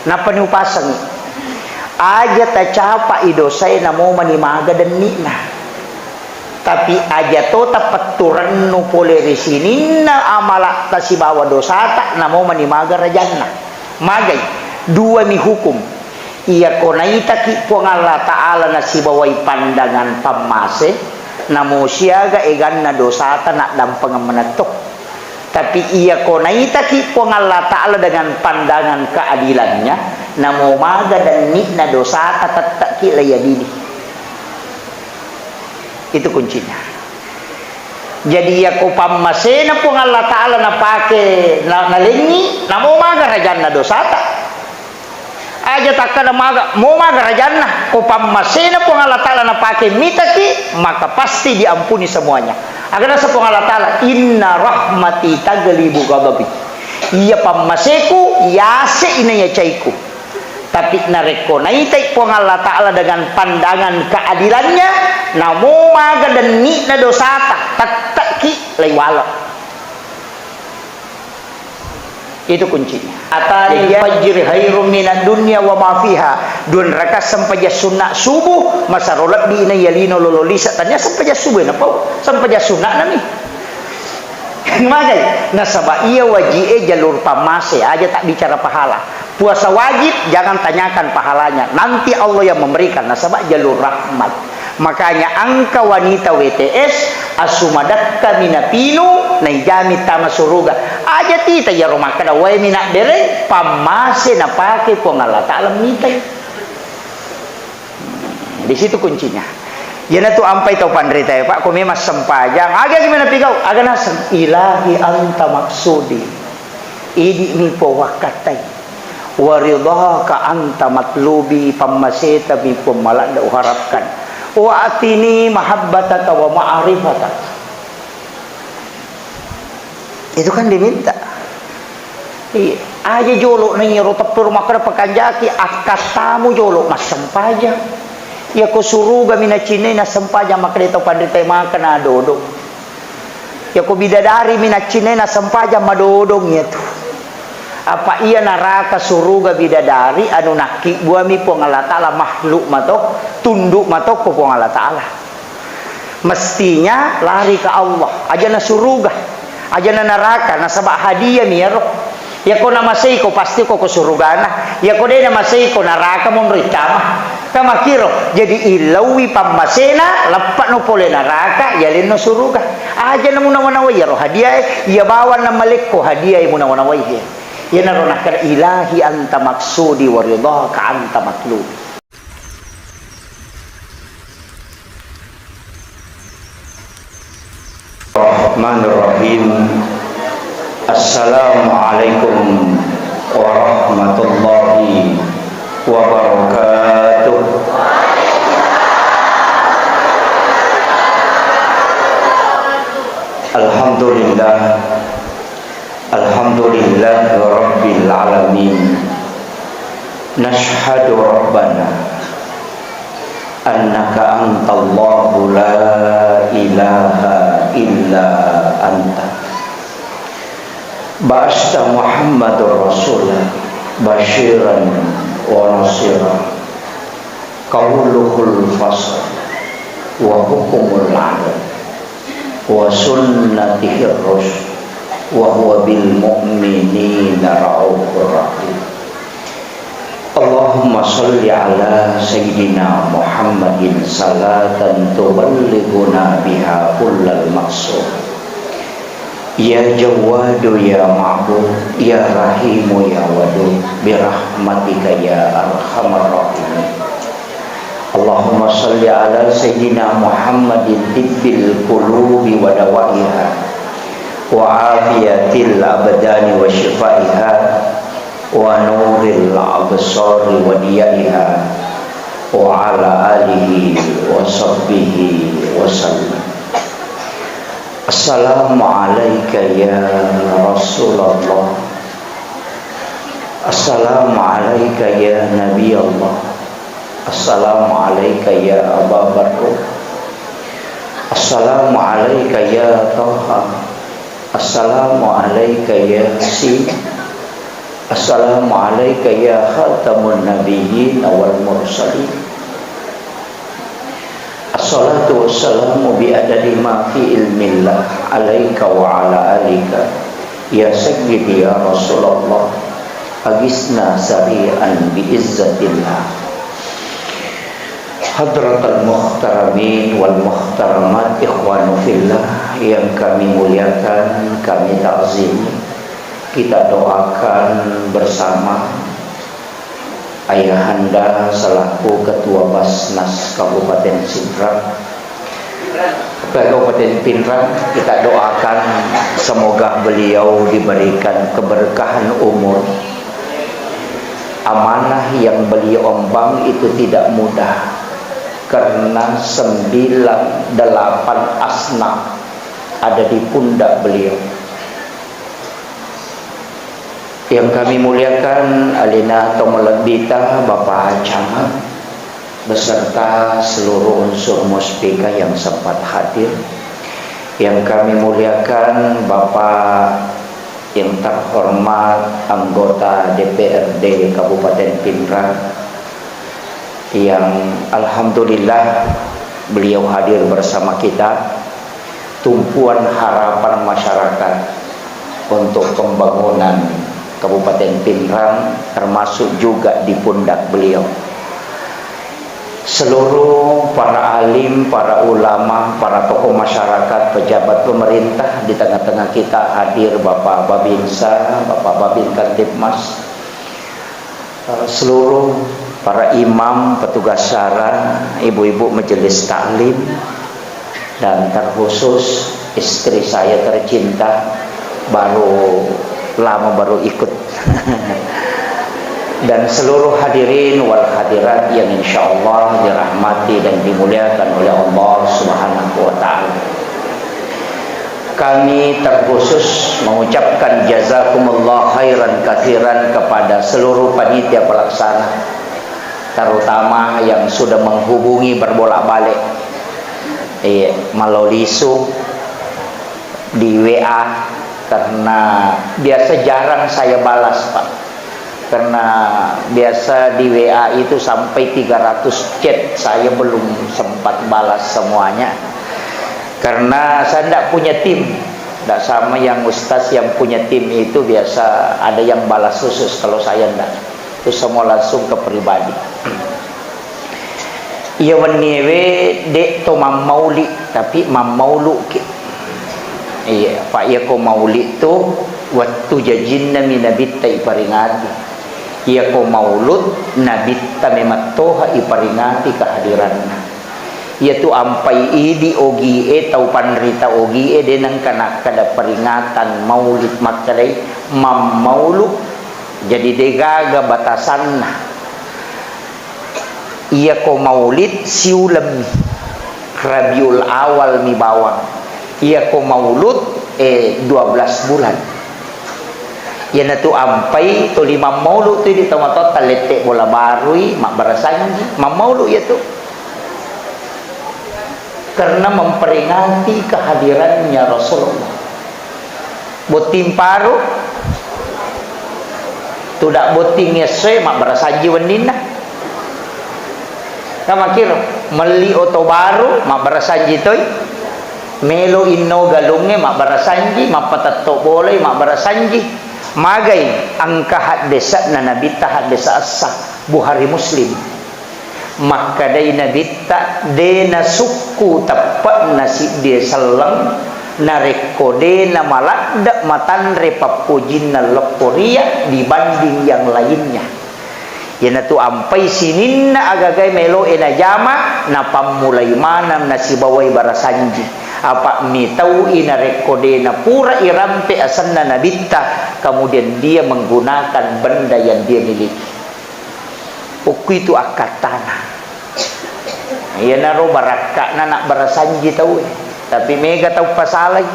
Napa ni upasang aja tacapa idosay na mo manimaga dan nina. Tapi aja to tapaturan no polerisinin na amala ta si bawa dosata na mo manimaga rajanna. Magay dua mi hukum. Iya ko naita ki po ng Allah Ta'ala na si baway pandangan pamase na mo siyaga egan na dosata na dampang manatok. Tapi iya ko naita ki po ng Allah Ta'ala dengan pandangan keadilannya na mo maga dan ni na dosata tatak ki layadini. Itu kuncinya. Jadi ya ko pamase na po ng Allah Ta'ala na pake na lingi na mo maga rajan na dosata. Aja takkan mau maga rajanna ko pammasena po ng Allah Ta'ala na pakai mitaki maka pasti diampuni semuanya. Agar sa po ng Allah Ta'ala inna rahmati taglibu ghadabi. Iya pammaseku yase inaya caiku. Tapi nareko naitai po ng Allah Ta'ala dengan pandangan keadilannya na mau maga dan ni na dosata tataki laywala. Itu kuncinya. Atani fajr khairum minad dunya wa ma fiha. Dun raka sampaja sunna subuh masa rolat di ina yalino lololisa tanya sampaja subuh na po. Sampaja sunna na ni. Magai nasaba iya wajib jalur pamase aja tak bicara pahala. Puasa wajib jangan tanyakan pahalanya. Nanti Allah yang memberikan nasaba jalur rahmat. Makanya angka wanita WTS asumadatka minapinu naijami tama suruga aja tita ya rumah kada way minak dereng pamase na pake po ng Allah Ta'ala mitay. Di situ kuncinya. Yan na to ampay to pandrita ya Pak kumi mas sempajang aga gimana pigaw aga nasang ilahi anta maksudi idi mi po wakatay waridhaka anta matlubi pamaseta bi po malak da uharapkan wa atini mahabbataka wa ma'rifataka. Itu kan diminta. Iya, aja jolok nih rotapur makara pakanjaki akatamu jolok mas sempaja. Ya ko suruga mina cine na sempaja makare to pandite makan adodo. Ya ko bidadari mina cine na sempaja madodong itu. Apa iya neraka suruga bidadari anu naki buami po ng Allah Ta'ala makhluk matok tunduk matok po ng Allah Ta'ala. Mestinya lari ke Allah aja na suruga aja na neraka nasaba hadiah miro. Ya ko namasay ko pasti ko surugana. Ya ko de namasay ko neraka mo ritama. Kamakiro jadi ilawi pamasena lapat no pole neraka yalin no suruga. Aja na muna wanaway ya hadiah ya bawa na malik ko hadiah muna wanaway ya. Ya naronakar ilahi anta maksudi wa ridhaka anta matlubi. Rahmanirrahim. Assalamualaikum warahmatullahi wabarakatuh. Alhamdulillah. Alhamdulillah Rabbil Alamin. Nashhadu Rabbana annaka antallahu la ilaha illa anta ba'asta Muhammadur Rasulullah basyiran wa nasira qauluhul fasl wa hukumul adl wa sunnatihir rusul wa huwa bil mu'minina ra'ufur rahim. Allahumma salli ala sayyidina Muhammadin salatan tuballighuna biha kullal maqsud. Ya Jawadu ya Ma'bud ya Rahimu ya Wadud bi rahmatika ya arhamar rahimin. Allahumma salli ala sayyidina Muhammadin tibbil qulubi wa dawaiha wa afiyatil abdani wa shifaiha wa nuril absari wa diyaiha wa ala alihi wa sahbihi wa sallam. Assalamu alayka ya Rasulullah. Assalamu alayka ya Nabi Allah. Assalamu alayka ya Aba Bakr. Assalamu alayka ya Taha. Assalamu alayka ya Yasin. Assalamualaikum ya khatamun nabiyyin wal mursalin. Assalatu wassalamu bi adadi ma fi ilmillah alaika wa ala alika ya sayyidi ya Rasulullah agisna sari'an bi izzatillah. Hadratal muhtaramin wal muhtaramat ikhwanu fillah yang kami muliakan, kami ta'zimi, kita doakan bersama Ayahanda selaku Ketua Basnas Kabupaten Pinrang, kita doakan semoga beliau diberikan keberkahan umur. Amanah yang beliau emban itu tidak mudah, karena 98 asnaf ada di pundak beliau. Yang kami muliakan Alina Tomelebita, Bapak Camat, beserta seluruh unsur muspika yang sempat hadir. Yang kami muliakan Bapak yang terhormat anggota DPRD Kabupaten Pinrang, yang alhamdulillah beliau hadir bersama kita, tumpuan harapan masyarakat untuk pembangunan Kabupaten Pinrang termasuk juga di pundak beliau. Seluruh para alim, para ulama, para tokoh masyarakat, pejabat pemerintah, di tengah-tengah kita hadir Bapak Babinsa, Bapak Babin Kantipmas, seluruh para imam, petugas syara, ibu-ibu majelis taklim, dan terkhusus istri saya tercinta, baru ikut dan seluruh hadirin wal hadirat yang insyaallah dirahmati dan dimuliakan oleh Allah Subhanahu wa taala. Kami terkhusus mengucapkan jazakumullah khairan katsiran kepada seluruh panitia pelaksana, terutama yang sudah menghubungi berbolak-balik melalui Zoom, di WA, karena biasa jarang saya balas, Pak. Karena biasa di WA itu sampai 300 chat, saya belum sempat balas semuanya. Karena saya tidak punya tim, tidak sama yang ustaz yang punya tim itu biasa ada yang balas khusus, kalau saya tidak. Itu semua langsung ke pribadi. Ia menewe dek to mauli, tapi maulu iya, Pak ya ko maulid tu waktu jajinna minabitta iparingati. Iya ko maulud nabitta mematoha iparingati kehadiranna. Iya tu ampai idi ogi tau panrita ogi denang kana kada peringatan maulid makadai maulu. Jadi degaga batasanna. Iya ko maulid siulam Rabiul Awal mi bawang. Ia ko maulud 12 bulan. Ia natu ampai tu 5 maulud tu di tomato talete bola barui mak barasanji maulud ia tu. Karena memperingati kehadirannya Rasulullah. Botim paru tu dak boting yeswe mak barasanji wenina. Kamakir meli oto baru mak barasanji toy. Melo inno galunge mak barasanji mapatato boleh mak barasanji magai angka hadesa na nabita hadesa asah Bukhari Muslim maka dai nabita dena suku tepat nasi dia selang narekode na malakda matanre papujin na leporia dibanding yang lainnya. Yana tu ampai sininna agagai melo ena jama na pamulai manam nasi bawai barasanji. Apa mi tahu ina rekode na pura irampe asanna nabitta, kemudian dia menggunakan benda yang dia miliki. Uku itu akad tanah. Ia naro baraka na nak barasanji tahu tapi mega tahu pasalay.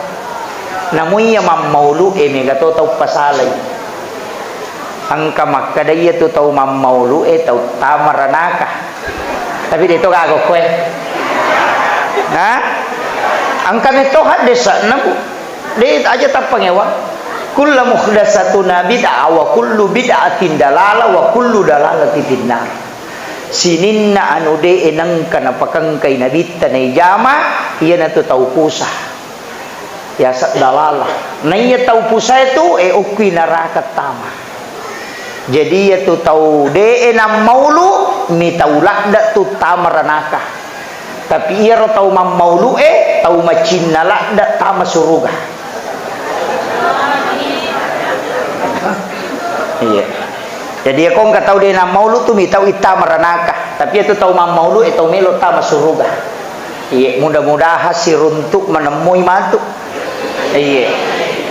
Namun ia mamaulu mega tahu pasalay. Angka makadaya tu tahu mamaulu tahu tamaranaka. Tapi dito kago kue. Nah, angka nito hadesa nabu. Dia aja tak pengewa. kullu muhdatsatun bid'ah wa kullu bid'atin dalalah wa kullu dalalatin finnar. Sininna anu de enang kana pakangkay na bitta na ijama iya na to tau pusa ya sa dalalah na iya tau pusa itu ukwi neraka tama. Jadi ya tu tau de enam maulu mi tau lakda tu tama ranaka, tapi iya ro tau mam maulu tau macin lakda tama suruga. Iya. Jadi aku nggak tahu dia nama maulu tu mi tahu ita meranaka, tapi itu tahu mam maulu itu melo tama suruga. Iya, mudah-mudahan si runtuk menemui matu. Iya.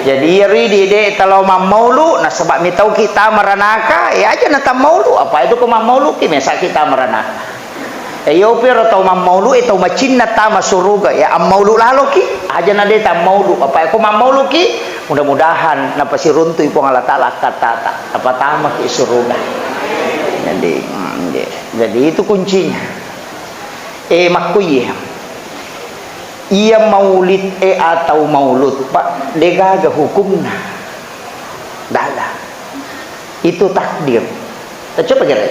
Jadi ridi de kalau mam maulu, nah sebab mi tahu kita meranaka, ya aja nata maulu. Apa itu ke mam maulu ki mesa kita meranaka. Yo pero tahu mam maulu itu macin tama suruga. Ya am maulu lalu ki, aja nade tam maulu. Apa aku mam maulu ki? Mudah-mudahan napa si runtu ipong Allah Ta'ala kata apa tama ke surga. Jadi itu kuncinya. Makuye iya maulid atau maulud pak degaga hukumna dala itu takdir. Coba kira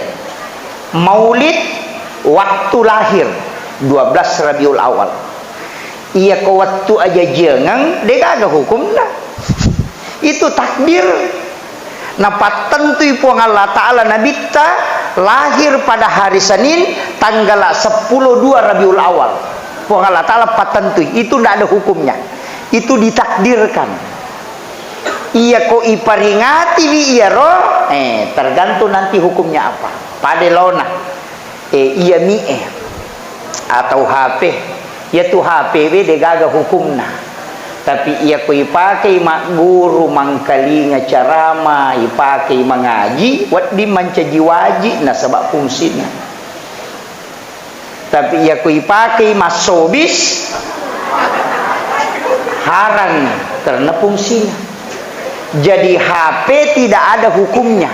maulid waktu lahir 12 Rabiul Awal iya ke waktu aja jengang degaga hukumna itu takdir. Napa tentu ipong Allah Ta'ala nabita lahir pada hari Senin tanggal 10/2 Rabiul Awal. Ipong Allah Ta'ala patentu itu tidak ada hukumnya, itu ditakdirkan. Iya ko iparingati wi iya ro tergantung nanti hukumnya apa. Pada lona iya mi atau HP ya tu HP we degaga hukumna. Tapi ia ku ipakai mak guru mangkalinga carama ipakai mengaji wat di mancaji waji na sebab fungsina. Tapi ia ku ipakai masobis haram karena fungsinya. Jadi HP tidak ada hukumnya,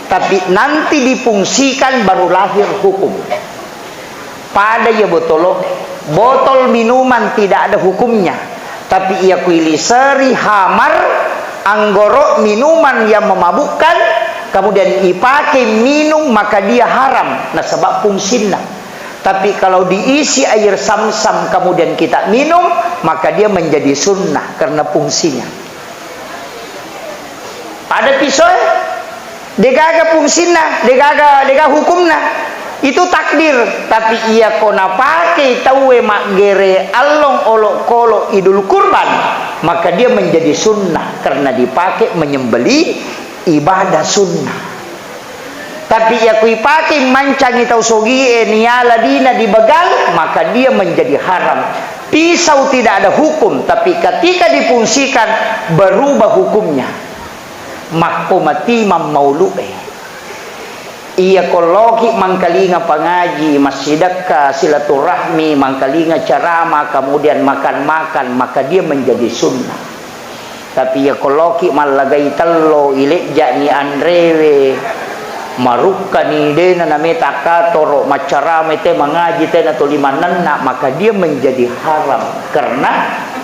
tapi nanti difungsikan baru lahir hukum. Pada ya botol minuman tidak ada hukumnya, tapi ia kuili seri hamar anggoro minuman yang memabukkan kemudian dipakai minum maka dia haram nah sebab fungsinya. Tapi kalau diisi air sam-sam kemudian kita minum maka dia menjadi sunnah karena fungsinya. Ada pisau degaga fungsinya degaga hukumnya itu takdir, tapi ia kona pakai tawe mak gere along olok kolok idul kurban maka dia menjadi sunnah karena dipakai menyembeli ibadah sunnah. Tapi ia kui pakai mancangi tau sogi niala dina dibegal maka dia menjadi haram. Pisau tidak ada hukum, tapi ketika difungsikan berubah hukumnya. Mahkumati maulu iya kologi mangkalinga pangaji masjidaka silaturahmi mangkalinga carama kemudian makan-makan maka dia menjadi sunnah. Tapi ya kologi malagai tello ilekja ni andrewe maruka ni dena nameta katoro macarama te mengaji te na tulimananna maka dia menjadi haram karena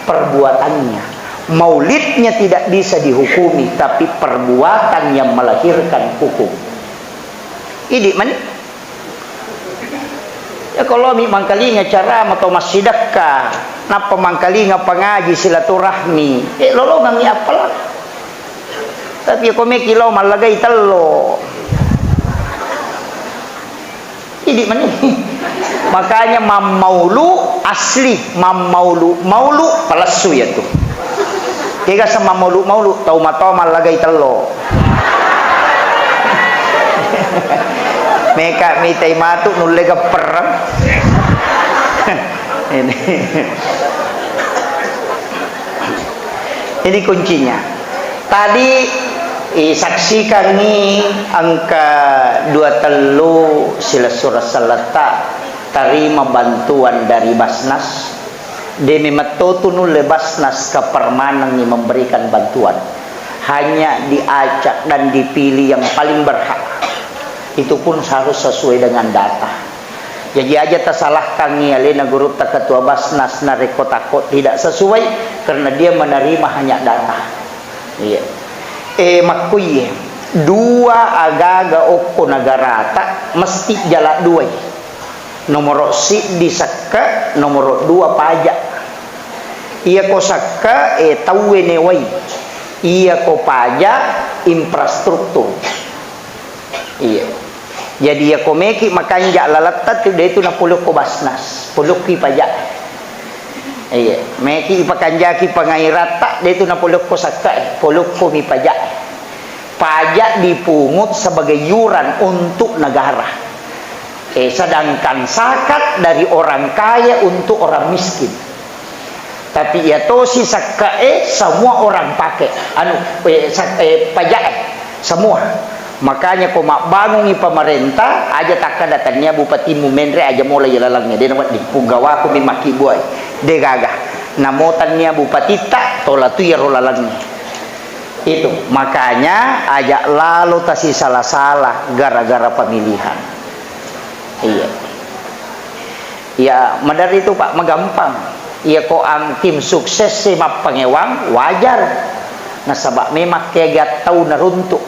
perbuatannya. Maulidnya tidak bisa dihukumi tapi perbuatan yang melahirkan hukum. Ini mana? Ya kalau mi mangkalinga cara atau masjidaka, napa mangkalinga pangaji silaturahmi, lolo ngangi apalah. Tapi ako may kilo malagay talo. Ini mana? Makanya mamaulu asli mamaulu palasu ya tuh. Kaya sa maulu tau matoma malagay talo. Meka mitay matu nulega perang. Ini kuncinya. Tadi saksikan nih angka 23 sila surah salata terima bantuan dari Basnas. Demi metotunul Basnas kepermanan nih memberikan bantuan. Hanya diacak dan dipilih yang paling berhak. Itu pun harus sesuai dengan data. Jadi aja tersalahkan nih alena guru tak ketua Basnas na rekod takut tidak sesuai karena dia menerima hanya data. Iya. Makuye dua agaga oko nagarata mesti jala dua. Nomor si disaka, nomor dua pajak. Iya ko saka tawe newai. Iya ko pajak infrastruktur. Iya. Jadi ya ko meki makanja lalatat itu na pulok ko basnas, pulok ki pajak. Iya, meki ipakanja ki pangairata itu na pulok ko saka, pulok ko mi pajak. Pajak dipungut sebagai yuran untuk negara. Sedangkan zakat dari orang kaya untuk orang miskin. Tapi ya to si zakat semua orang pakai pajak semua. Makanya kau mak bangun pemerintah aja takkan datangnya bupati Mumendre aja mulai lalangnya dia nak di punggawa aku mimaki buai dia gagah namotannya bupati tak tola tu ya rolalangnya itu. Makanya aja lalu tasi salah-salah gara-gara pemilihan. Iya. Ya, madar itu Pak magampang. Iya ko ang tim sukses si mapangewang wajar. Nasabak memang kaya tahu naruntuk.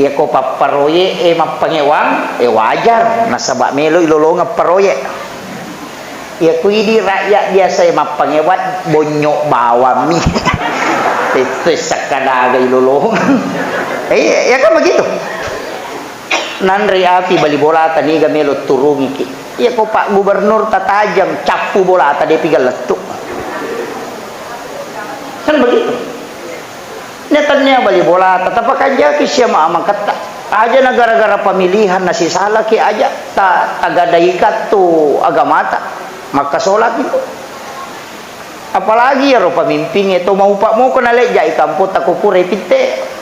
Iya ko paparoye mapangewang wajar. Nasabak melo ilolong paroye. Iya ko ini rakyat biasa mapangewat bonyok bawami. Itu sakadaga ilolong. Iya kan begitu. Nanri api bali bola tadi gamelo turungi ki. Iya ko Pak Gubernur tatajam capu bola tadi pigal letuk. Kan begitu. Netannya bali bola tetap akan jaki siapa amang kata. Aja negara-gara pemilihan nasi salah ki aja tagadaikat tu agama tak. Maka sholat itu. Apalagi ya ro pemimpin itu mau Pak mau kena lejai kampung takupure pite.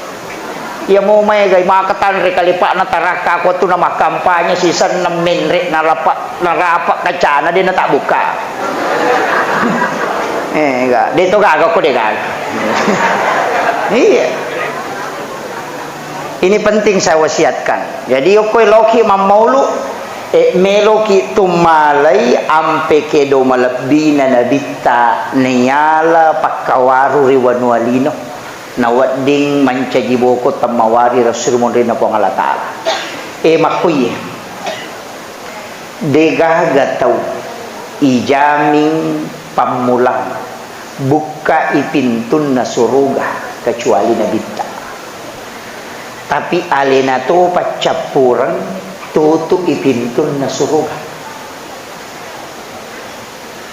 Ya mau may gay makatan re kalipa na taraka ko tu na makampanya sisan na menre narapak kacana din na tak buka. Enggak, dito gaga ko degal. Iya. Ini penting saya wasiatkan. Jadi okoy loki mamaulu meloki tumalay ampe kedo malabina nabita niyala pakawaru riwanwalino. Nawading mancajiboko tamawari rasulmun rin na po ang alatala. Makuye degagataw ijaming pamulang buka ipintun na suruga kecuali nabita. Tapi alena to pacapurang tutu ipintun na suruga.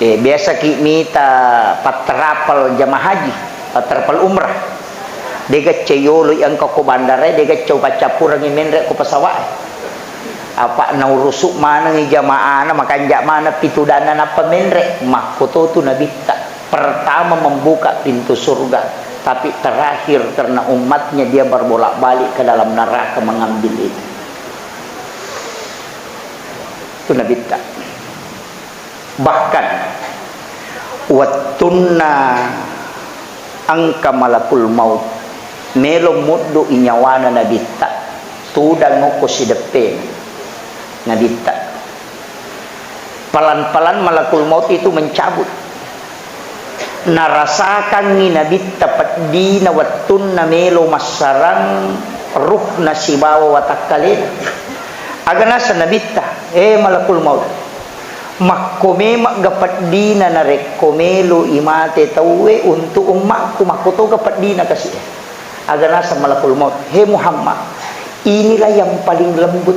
Biasa kimita patrapal jamaah haji, patrapal umrah. Dega ceyolo yang kau bandara dega coba capur ngi menrek ko pesawat apa naurusuk mana ngi jamaah makan jak mana pitudana na pemenrek makoto tu nabita pertama membuka pintu surga tapi terakhir karena umatnya dia berbolak-balik ke dalam neraka mengambil itu nabita. Bahkan wattunna angka malakul maut melo muddo inyawana nabita tudang ngoko si depen nabita pelan-pelan malakul maut itu mencabut narasakan ni nabita padina wattunna melo masarang ruh nasibawa watakalin agana sa nabita malakul maut makkome magapat dina na rekomelo imate tawe untuk umakku makoto gapat dina kasi agar nasa malakul maut. Muhammad, inilah yang paling lembut.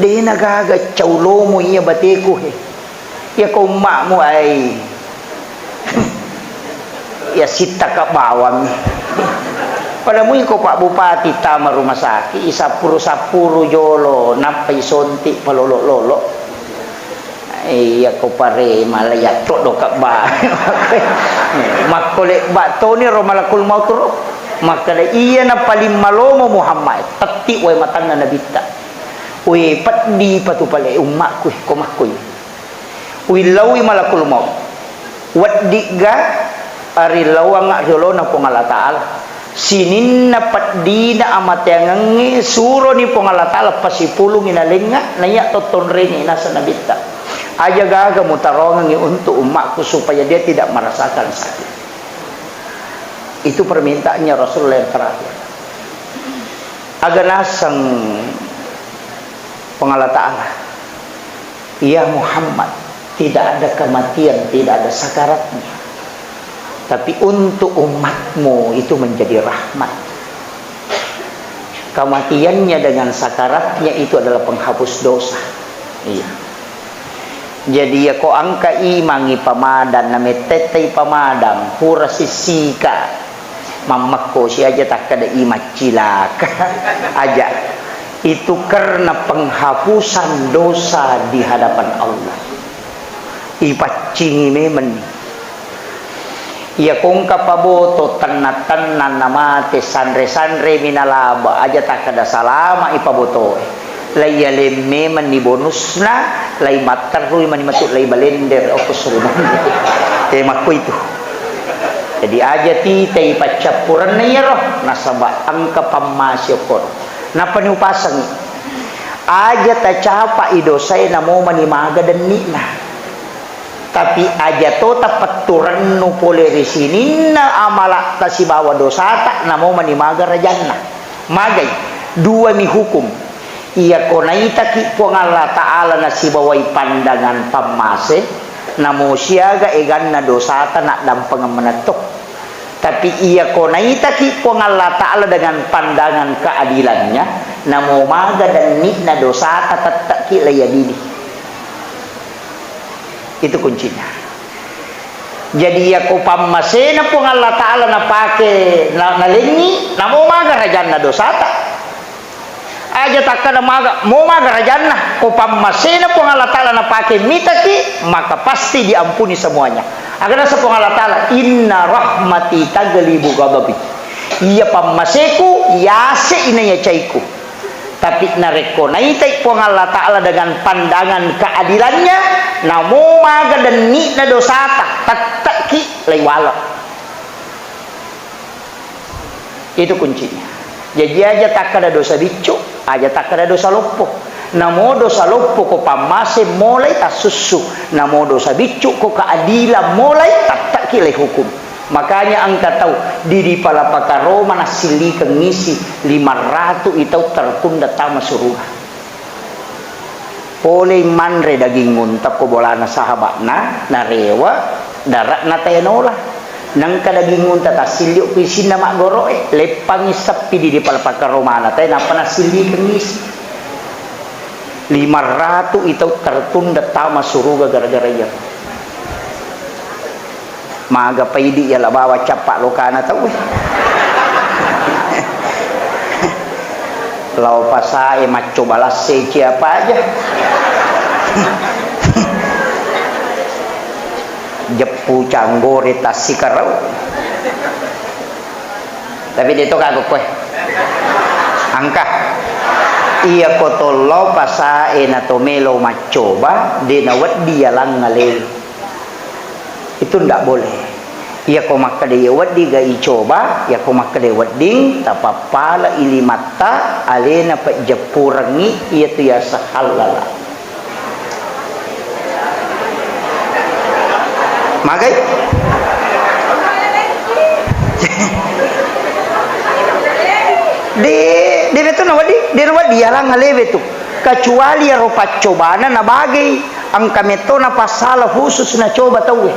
Dia nagaga caulo mo iya bateku ya kau mak mo ay ya sita ka bawang. Pada mo ko Pak Bupati tama rumah sakit isapuro-sapuro jolo napay sonti palolo-lolo. Iya ko pare malaya to do ka ba makole ba to ni ro malakul maut ro makale iya na paling malomo Muhammad tati way matang na nabita uy patdi patu pale umma ko makoy uy lawi malakul maut waddi ga ari lawang rolo na pongala taala sinin na patdi na amatengangi suro ni pongala taala pasipulong inalinga naya toton rin nasa nabita aja gaga mutarongan untuk umatku supaya dia tidak merasakan sakit. Itu permintaannya Rasulullah yang terakhir. Agak nasang pengalat Ta'ala, ya Muhammad, tidak ada kematian, tidak ada sakaratnya, tapi untuk umatmu itu menjadi rahmat. Kematiannya dengan sakaratnya itu adalah penghapus dosa. Iya. Jadi ya ko angka imangi pamadan na metetay pamadang pura sisika mamakko si aja tak kada imat cilaka aja. Itu karena penghapusan dosa di hadapan Allah. Ipacingi memen. Ya kung kapaboto tanan-tanan namate sanre-sanre minalaba aja tak kada salama ipaboto. Lay yaleme man ni bonus na lay matarruy man ni matut lay balender o kusuruman makko itu. Jadi aja titay pacapuran na yaro nasaba ang kapamasyo ko na panupasang aja tacapa idosay na mo manimaga dan na tapi aja to tapaturan no polerisinin na amala ta si bawa dosata na mo manimaga rajan na magay dua ni hukum. Iya ko naitaki po ng Allah Ta'ala na si baway pandangan pamase na mo siyaga egan na dosata na dampang manatok. Tapi iya ko naitaki po ng Allah Ta'ala dengan pandangan keadilannya na mo maga dan ni na dosata tataki layadini. Itu kuncinya. Jadi iya ko pamase na po ng Allah Ta'ala na pake na nalingi na mo maga rajan na dosata. Aja takkan mau maga rajana upam masina po Allah Ta'ala na pakai mitaki maka pasti diampuni semuanya. Agar sa po Allah Ta'ala inna rahmati taglibu ghadabi. Iya pamaseku yase inanya caiku. Tapi nareko naitai po Allah Ta'ala dengan pandangan keadilannya namo maga dan ni na dosata tataki laiwala. Itu kuncinya. Jadi aja tak ada dosa bicu, aja tak ada dosa lopo. Namo dosa lopo ko pamase mulai tak susu. Namo dosa bicu ko keadilan mulai tak kilai hukum. Makanya angka tahu diri pala pakaro mana sili kengisi 500 itu tertunda tama suruh. Pole manre daging nguntap ko bolana sahabatna narewa darat na tenola. Nang kadaging ngunta ta silyo pisin na magoro lepang isapi di palpaka romana tayo napa na silyo kengis 500 itu tertunda tama suruga gara-gara iya maga paidi ya labawa capak lokana tau lau pasae maco balas seci apa aja jepu canggore tas sikarau tapi dito kagok kue angka iya kotolo pasae na tomelo macoba dinawat dia lang ngalil itu ndak boleh iya ko makade wadi ga icoba ya ko makade wading tapapala ilimata alena pa jepurangi iya tu ya sahalala magai di betul nawadi di nawadi yalang ngalewe tu kecuali rupa cobaan na bagay ang kameto na pasala khusus na coba tahu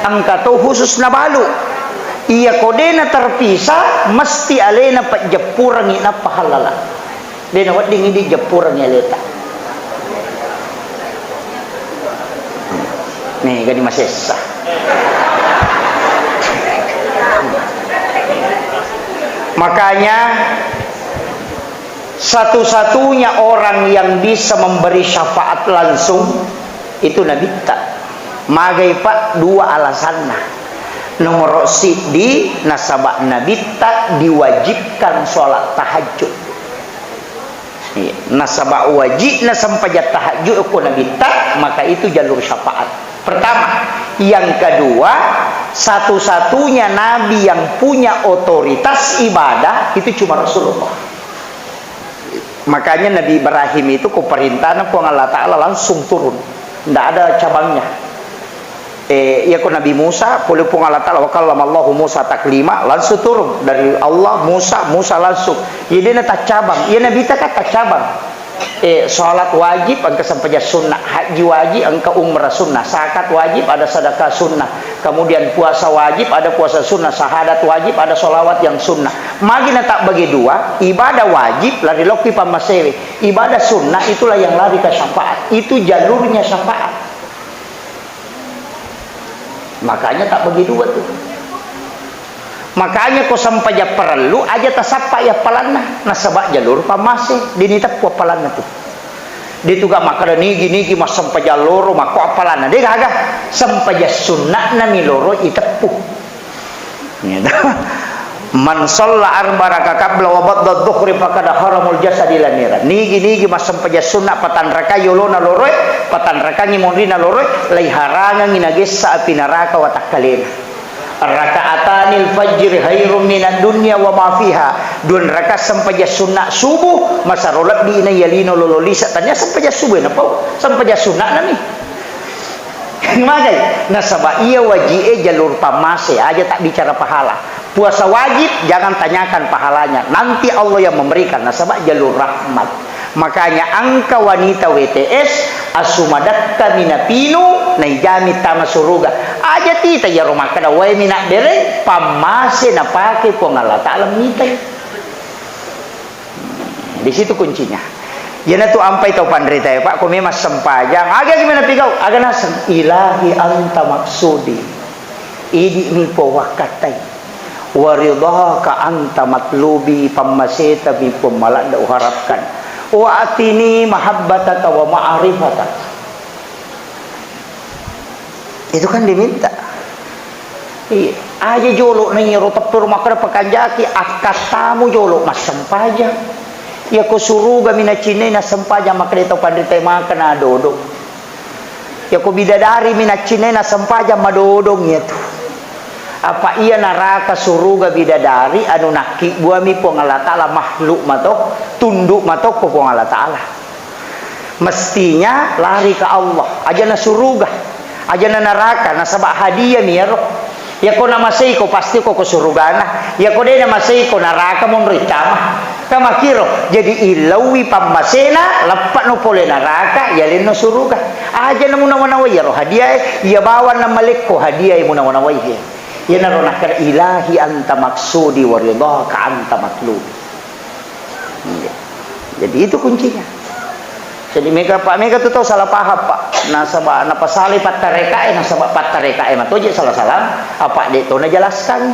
ang kato khusus na balu iya kode na terpisah mesti alena pa jepurangi na pahalala di nawadi ngidi jepurangi aleta nih gadi masesa makanya satu-satunya orang yang bisa memberi syafaat langsung itu Nabi tak magai pak dua alasannya nomor si di nasabak Nabi tak diwajibkan sholat tahajud nasabak wajib nasampajat tahajud aku Nabi tak maka itu jalur syafaat. Pertama, yang kedua, satu-satunya nabi yang punya otoritas ibadah itu cuma Rasulullah. Makanya Nabi Ibrahim itu keperintahnya Allah Ta'ala langsung turun, tidak ada cabangnya. ya ko Nabi Musa puluh pung Allah Ta'ala wa kallamallahu Musa taklima langsung turun dari Allah Musa langsung jadi na cabang ya Nabi tak kata cabang salat wajib angka sampaja sunnah, haji wajib angka umrah sunnah, zakat wajib ada sedekah sunnah, kemudian puasa wajib ada puasa sunnah, syahadat wajib ada sholawat yang sunnah. Magina tak bagi dua, ibadah wajib lari loki pamasewe, ibadah sunnah itulah yang lari ke syafaat, itu jalurnya syafaat. Makanya tak bagi dua tuh. Makanya kau sampai ya perlu aja tasapa ya palana nasabak jalur pamase dinitap ku palana tuh dia tuh gak makada nigi mas sampai jalur mak ku palana dia gak sampai ya sunnah nami loro itepuh man shalla arba rakaat qabla wa ba'da dhuhri faqad haramul jasadi lanira nigi mas sampai ya sunnah patan raka yolona loro patan raka ngimondina loro lai haranga nginagesa api neraka wa takalena raka'atanil fajr khairum minad dunya wa ma fiha dun rakaat sampai sunnah subuh masa rolat di ina yalino lololi satanya sampai subuh napa sampai sunnah nami magai nasaba iya wajib jalur pamase aja tak bicara pahala puasa wajib jangan tanyakan pahalanya nanti Allah yang memberikan nasaba jalur rahmat. Makanya angka wanita WTS asumadatka minapinu naijami tama suruga aja tita ya rumah kada wae minak bere pamase na pake ko Allah Ta'ala mitai di situ kuncinya jana tu ampai tau pandrita ya Pak ko memang sempajang aga gimana pigau aga nasem ilahi anta maksudi idi mi po wakatai waridhaka anta matlubi pamaseta bi pemalak da uharapkan wa atini mahabbataka wa ma'rifataka itu kan diminta iya aja jolok nih rotap tur makara pakanjaki akatamu jolok mas sempajang ya ko suruga mina cine na sempajang makare to pandite makan adodo ya ko bidadari mina cine na sempajang madodong ya tuh apa iya neraka suruga bidadari anu naki buami po Allah Ta'ala makhluk matok tunduk matok po Allah Ta'ala mestinya lari ke Allah aja na suruga aja na neraka nasabak hadiah miro ya ko nama seiko pasti ko surugana ya ko de nama seiko neraka mon ritama kama kiro jadi ilawi pamasena lepat no pole neraka ya leno suruga aja na muna ya roh hadiah ya bawa na malikko hadiah muna ya ya naronakar ilahi anta maksudi wa ridhaka anta matlub. Jadi itu kuncinya. Jadi Pak Mega tuh tahu salah paham Pak. Nasaba napasali patarekae nasaba patarekae matoje salah-salah apa de to na jelaskan.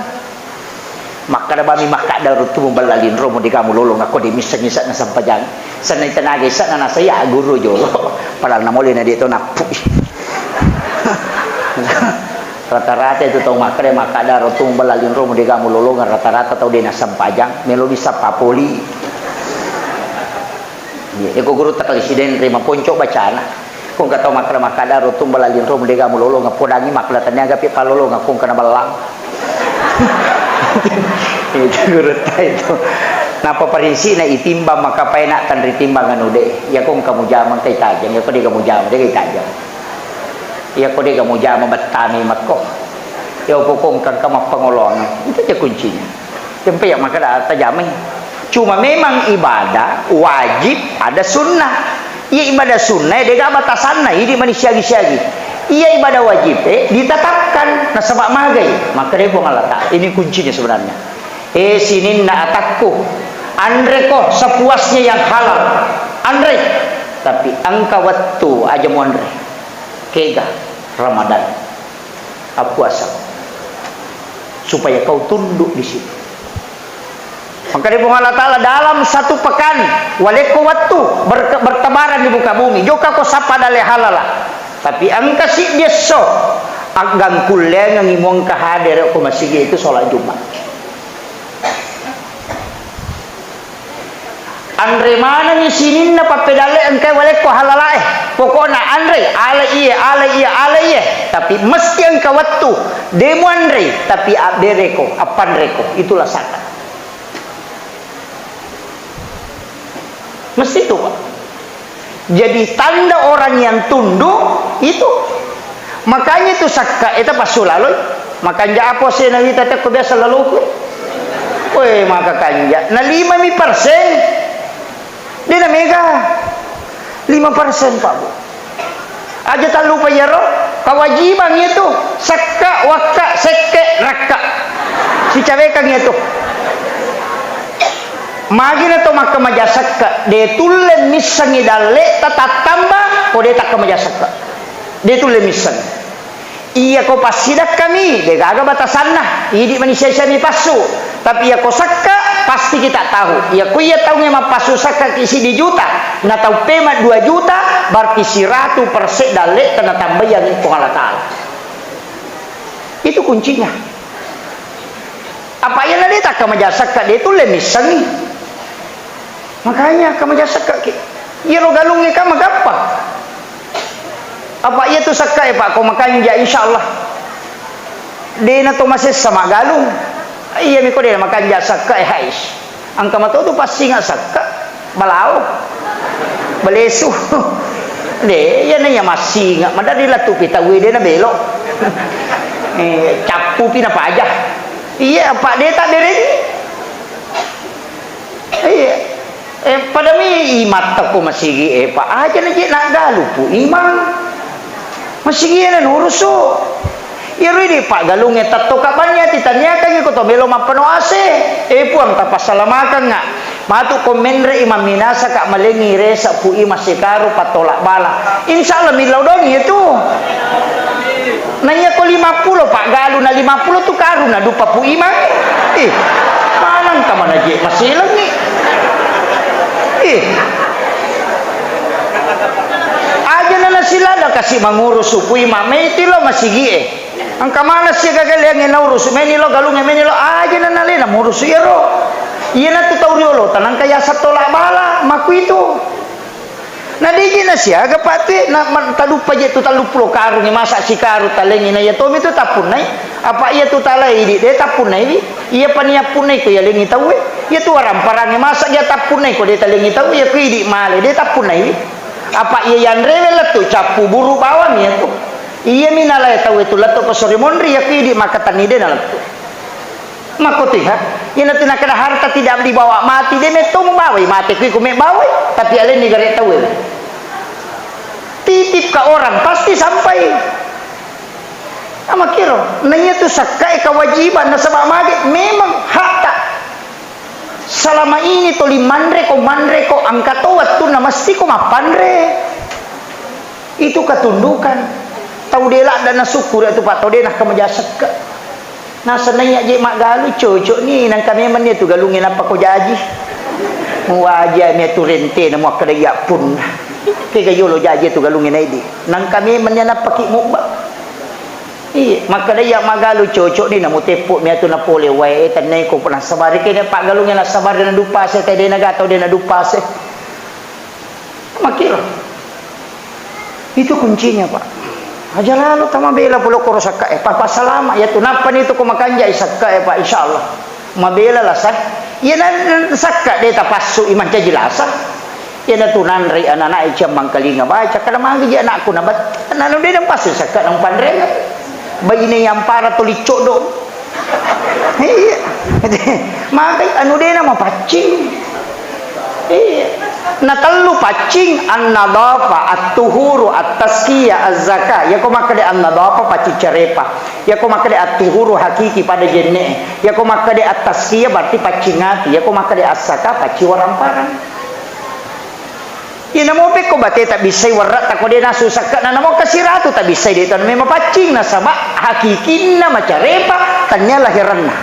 Maka da bami maka darut tu balalin romo di kamu lolong aku di misak-misak na sampajang. Sanay tanage sa na saya guru jolo. Padahal namole na dito na rata-rata itu tahu makre makada rotung balalin romo di kamu lolongan rata-rata tahu dia nasam pajang melo bisa papoli ya ko guru tak presiden terima poncok bacana kung kataw makre makada rotung balalin romo di kamu lolongan podangi makla tanya gapi palolongan kung kana balang itu guru itu napa parisi na itimbang makapay na tan ritimbangan ude ya kung kamu jaman kay tajam ya ko di kamu jaman di kay tajam ya ko dia kamu jama batami matko ya pokong kan kamu pengolong itu aja kuncinya sampai yang maka ada tajamnya cuma memang ibadah wajib ada sunnah iya ibadah sunnah dia gak batasanna ini manusia syagi iya ibadah wajib ditetapkan nasabak magai maka dia Allah Ta'ala ini kuncinya sebenarnya sinin na atakku andre ko sepuasnya yang halal andre tapi angka waktu aja mu andre kega Ramadan puasa supaya kau tunduk di situ maka di Allah Ta'ala dalam satu pekan waleku waktu bertebaran di muka bumi joka kau sapa dale halala tapi angka si dia so agang kuliah ngimong kahadir aku masih itu sholat Jumat Andre mana ni sinin na papedale engkai wale ko halala pokokna Andre ala iya tapi mesti engkau waktu demo Andre tapi abereko apan reko itulah zakat mesti itu Pak jadi tanda orang yang tunduk itu Makanya itu sakka itu pas sulaloi. Makanya apa sih na kita tak biasa lalu. Weh maka kanja. Na 5% dia na mega 5% Pak Bu. Aja tak lupa ya roh. Kewajiban itu sakka wakka sekke rakka. Si cawekan itu. Magina to maka majasakka de tulle missangi dalle tatatamba ko de tak majasakka. De tulle missan. Iya ko pasidak kami de gaga batasanna. Idi manusia sami pasu. Tapi ya ko sakka pasti kita tahu. Ya ko iya tahu ngema pasu sakka isi di juta. Na tahu pema 2 juta berarti 100% dalle tana tambayan ko Allah Taala. Itu kuncinya. Apa yang nanti tak majasakka de tulle missangi. Makanya kamu jasa kaki. Iya lo galungnya kamu gampang. Apa iya tu sakai Pak? Kau makan ya insyaallah. Dia na to masih sama galung. Iya miko dia makan ja sakai hais. Angka mato tu pasti nggak sakka. Balau. Balesu. Deh, ya nanya masih nggak. Madari lah tu kita dia na belok. Capu pina apa aja. Iya Pak dia tak dere. Iya. Pada mi imat tako masigi Pak aja na nak galu po imang masigi na nuruso iro di Pak galungnya tato kapannya titanya kan ko to melo mapano ase puang tapasalamakan nga matu komenre imam minasa ka malengi resa pu imasikaru patolak bala insyaallah milaw dong itu nanya ko 50 Pak galu na 50 tu karu na dupa pu imang manang ka manaje masilang ni aja na sila na kasi mangurus suku imam iti lo masigi ang kamana siya gagaling inaurus menilo galungnya menilo aja na nalina murus iro iya na tutawriolo tanang kaya sa tolak bala maku itu na di na siya gapati na talupa je tu taluplo karu ni masa si karu talengi na yatom itu tapunay apa iya tu talay di de tapunay iya paniya punay ko yalingi tawe iya tu orang parang masa dia tapunay ko de talengi tawe iya ko idi male de tapunay apa iya yan rewel tu capu buru bawang ya tu iya minalay tawe tu lato ko sori monri iya ko idi makatani de na lato makuti ha ina tinakana harta tidak dibawa mati de meto membawa mati ku me bawa tapi alen ni gare tawe titip ke orang pasti sampai ama kiro nanya tu sakai kewajiban na sabab mage memang hak tak selama ini to limandre ko angkat waktu na mesti ko mapandre itu ketundukan tau dela dan syukur itu Pak tau denah kemajasak nah senangnya je mak galu cocok ni nang kami men tu galungin apa ko jaji muaja me tu rente na mo kadaya pun ke gayo lo jaji tu galungin idi nang kami men na paki mubak maka dia mak galu cocok ni na mo tepuk me tu na pole wae tanai ko pernah sabar ke ne pak galungin na sabar na dupa se tadi na gatau dia na dupa se makira itu kuncinya Pak aja lalu tama bela pulo ko sakka papa salama ya tu napan itu ko makanja sakka Pak insyaallah mabela lah sak ya nan sakka de tapassu iman ca jelasa ya na tunan ri anak ica mangkalinga baca kada manggi anakku na bat nanu de nang pasu sakka nang pandre bayi ni yang para tuli codo iya maka anu de na mapacing na tallu pacing an-nadafa at-tuhuru at-tazkiyah az-zakah ya ko makade an-nadafa paci carepa ya ko makade at-tuhuru hakiki pada jenne ya ko makade at-tazkiyah berarti pacingati ya ko makade as-zakah paci waramparan ya namo pe ko bate tak bisa warat tak ko de nasu sakka na namo kasiratu tak bisa de tan memang pacing na sama hakikinna macarepa tanya lahiranna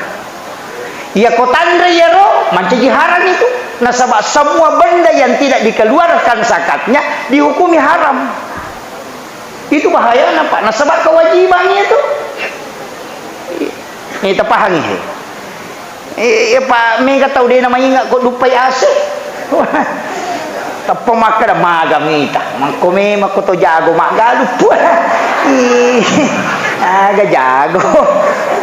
ya ko tandre ya ro manci haram itu nasabah semua benda yang tidak dikeluarkan zakatnya dihukumi haram itu bahaya Pak nasabah kewajibannya itu ini terpahami Pak mereka tahu dia namanya nggak kok lupai asik tapi maka maga mita makome makoto jago maga lupa agak jago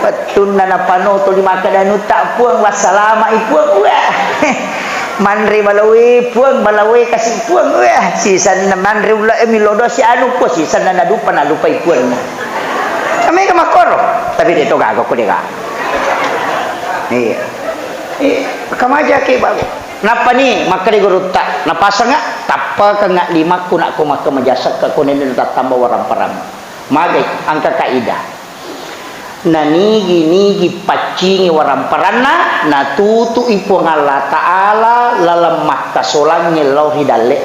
betul na panoto di maka danu tak puang wassalama ipuang manre balawe puang balawe kasih puang sisan na manre ula emilodo si anu po sisan na dupa na lupa ipuang kami ke makoro tapi dia tu gagok ko dia. Iya. Kamaja ke bago. Napa ni makari guru tak napasa nga tapa ka nga lima ko na ko makamajasak ka kunin tatamba warang param. Magay ang kakaida. Nanigi-nigi pacingi warang paranna natutu ipo ng Allah Ta'ala lalamah kasolangnya law hidale.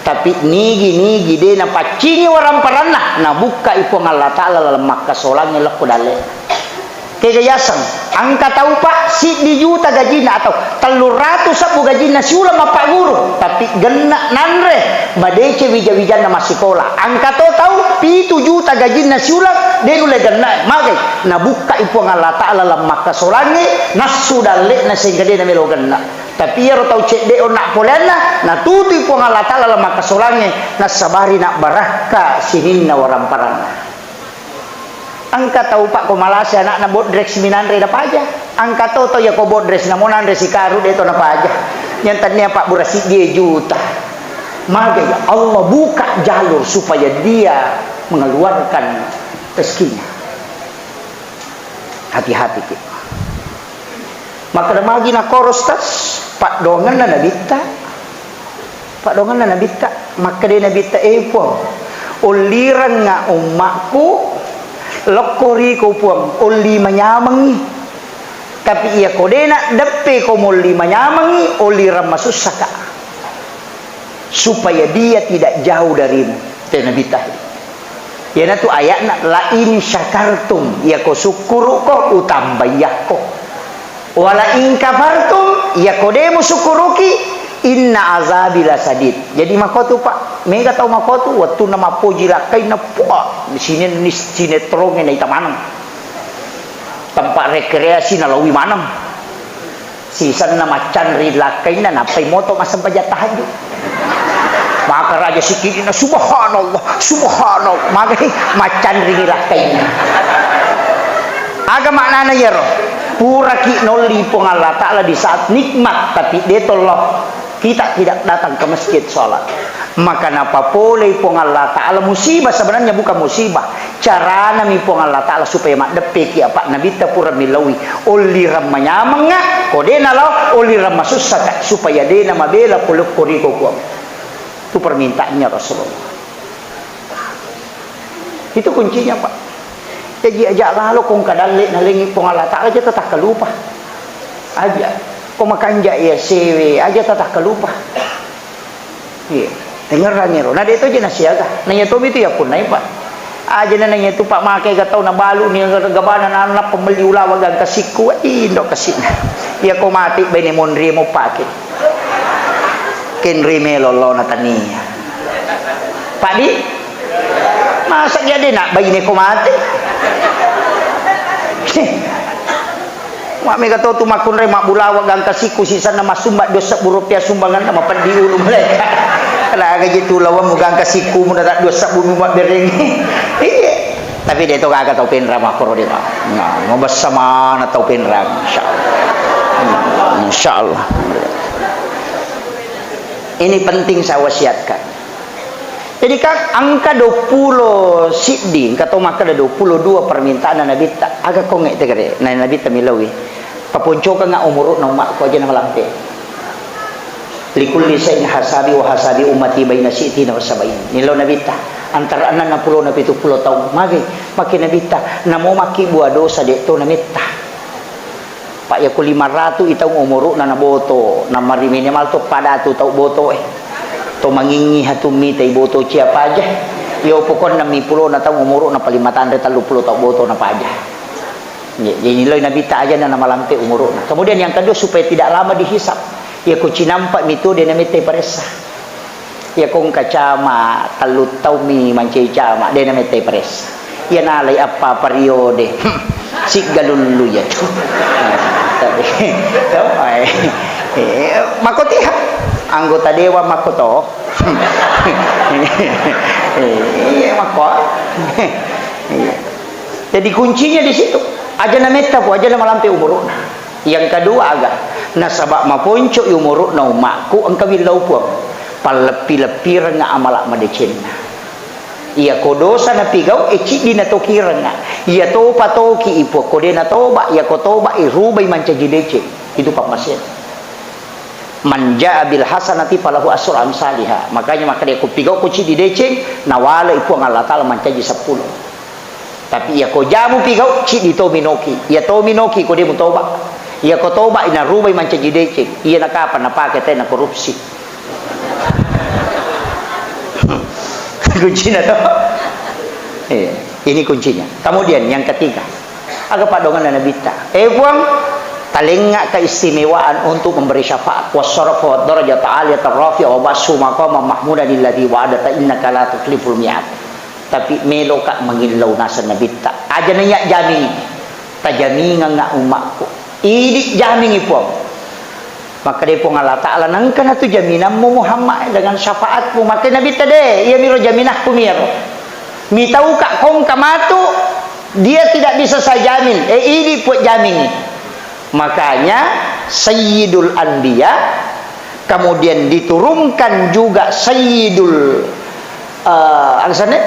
Tapi nigi-nigi de na pacingi warang paranna nabuka ipo ng Allah Ta'ala lalamah kasolangnya law hidale. Kegayasan angka tahu pak si di juta gajina atau 300 sabu gajina siula mapaguru tapi genak nanre badece wija-wijana masikola angka tahu 7 juta gajina siula denule genak magai nabuka ipo Allah Ta'ala lam maka solange nasu dalle na sehingga dia melo genak tapi ya tahu cek de onak polena na tutu ipo Allah Ta'ala lam maka solange nasabari nak baraka sihinna waram parana. Angka tahu pak ko Malaysia anak na bodrek 900 apa aja. Angka tahu ya ko bodrek na monan resi karu de to na apa aja. Nyantannya pak burasi dia juta. Maka ya Allah buka jalur supaya dia mengeluarkan rezekinya. Hati-hati kita. Maka magi na korostas pak dongan na nabita. Pak dongan na nabita maka dia nabita epo. Uliran nga umakku lokori ko puang uli manyamangi tapi iya ko dena depe ko muli manyamangi uli ramasusaka supaya dia tidak jauh darimu tenabitah ya tu ayatna la in syakartum ya ko syukuru ko utambayako wala in kafartum ya ko demu syukuruki inna azabila sadid. Jadi makotu pak mega tahu makotu waktu nama pojila kaina puak di sini sinetron ini tamanang tempat rekreasi nalawi manang sisan nama canri lakaina napai moto masa baca tahajud maka raja sikidina subhanallah subhanallah maka macan ri lakaina aga maknana ya roh pura ki noli pong Allah Ta'ala di saat nikmat tapi dia tolong kita tidak datang ke masjid sholat maka napa boleh pong Allah Ta'ala musibah sebenarnya bukan musibah cara nami pong Allah Ta'ala supaya mak depeki apa nabi tapura milawi oli ramanya menga kodena law oli ramasusaka supaya dena mabela puluk koriko kuam itu permintaannya Rasulullah itu kuncinya pak jadi aja lalu kong kadalik nalingi pong Allah Ta'ala aja tetap kelupa aja kau makan ya sewe aja tatah kelupa. Iya, dengar nero. Nah dia itu aja nasiaga. Nanya tu itu ya pun naik pak. Aja nanya tu pak makai gatau na balu ni gabana anak pembeli ulawa gang kasiku. Indo kasih. Ya kau mati bene monri mo pakai. Ken rime lolo natani. Pak di masa dia nak bayi ni kau mati. Mak mega tahu tu makun re mak bulawa gang kasiku sisa nama sumbat 2 rupiah sumbangan nama padi ulu mereka. Kalau agak gitu lawan mugang kasiku mun tak 2 bumi mak bereng. Iya. Tapi dia tu agak tahu penra mak koro dia. Nah, mau bersama na tahu penra insyaallah. Insyaallah. Ini penting saya wasiatkan. Jadi kan angka 20 siddi kata maka ada 22 permintaan Nabi tak agak kongek tegere Nabi tak milawi papunco ka nga umurut na umak ko aja na malampe likulli sayin hasabi wa hasabi ummati bayna si'tina wa sabayin nilaw Nabi ta antara 60 na 70 taon magay makin Nabi ta namo maki buah dosa dito Nabi ta pak ya ko 500 itong umurut na naboto na mari minimal to pada tu tau boto to mangingi hatumi tay boto siapa aja yo pokon na mipulo na taong umuro na palimatan re 30 tao boto na pa aja jadi nilai nabi ta aja na malamte umuro na kemudian yang kedua supaya tidak lama dihisap ya ko cinampak mito de na mitay paresa ya kong kacama talut tao mi mancay cama de na mitay paresa ya nalay apa periode si galulu ya tapi makotiha anggota dewa makoto iya makot jadi kuncinya di situ aja na meta po aja na malampe umuro yang kedua agak nasabak maponco umuro na umakku ang kabilaw po palepi-lepi nga amalak madecin ia ko dosa na pigaw eci di na to kiranga ia to patoki ipo ko de na toba ia ko toba irubay man cajidece itu pamasin manja bil hasanati falahu asru amsalihha makanya maka dia ko pigaw ko ci di dece nawala ipo ang Allah taala man caji 10 tapi ia ko jamu pigaw ci di to minoki ia to minoki ko de mo toba ia ko toba ina rubay man cajidece ia nakapan napake tay na korupsi kuncinya tuh ini kuncinya. Kemudian yang ketiga agak padongan dan nabita buang talenga keistimewaan untuk memberi syafaat wasyarafa wa darajat aliyat rafi wa basu maqama mahmudan alladhi wa'adata innaka la tukhliful mi'ad tapi melo ka mengilau nasan nabita aja nanya jamin tajamingan nga umakku ini jamin ipuang maka dia pun Allah Ta'ala nangkan itu jaminanmu Muhammad dengan syafaatmu maka Nabi tadi ia miro jaminahku miro mi tahu kak kong kamatu dia tidak bisa saya jamin ini buat jamin makanya Sayyidul Anbiya kemudian diturunkan juga Sayyidul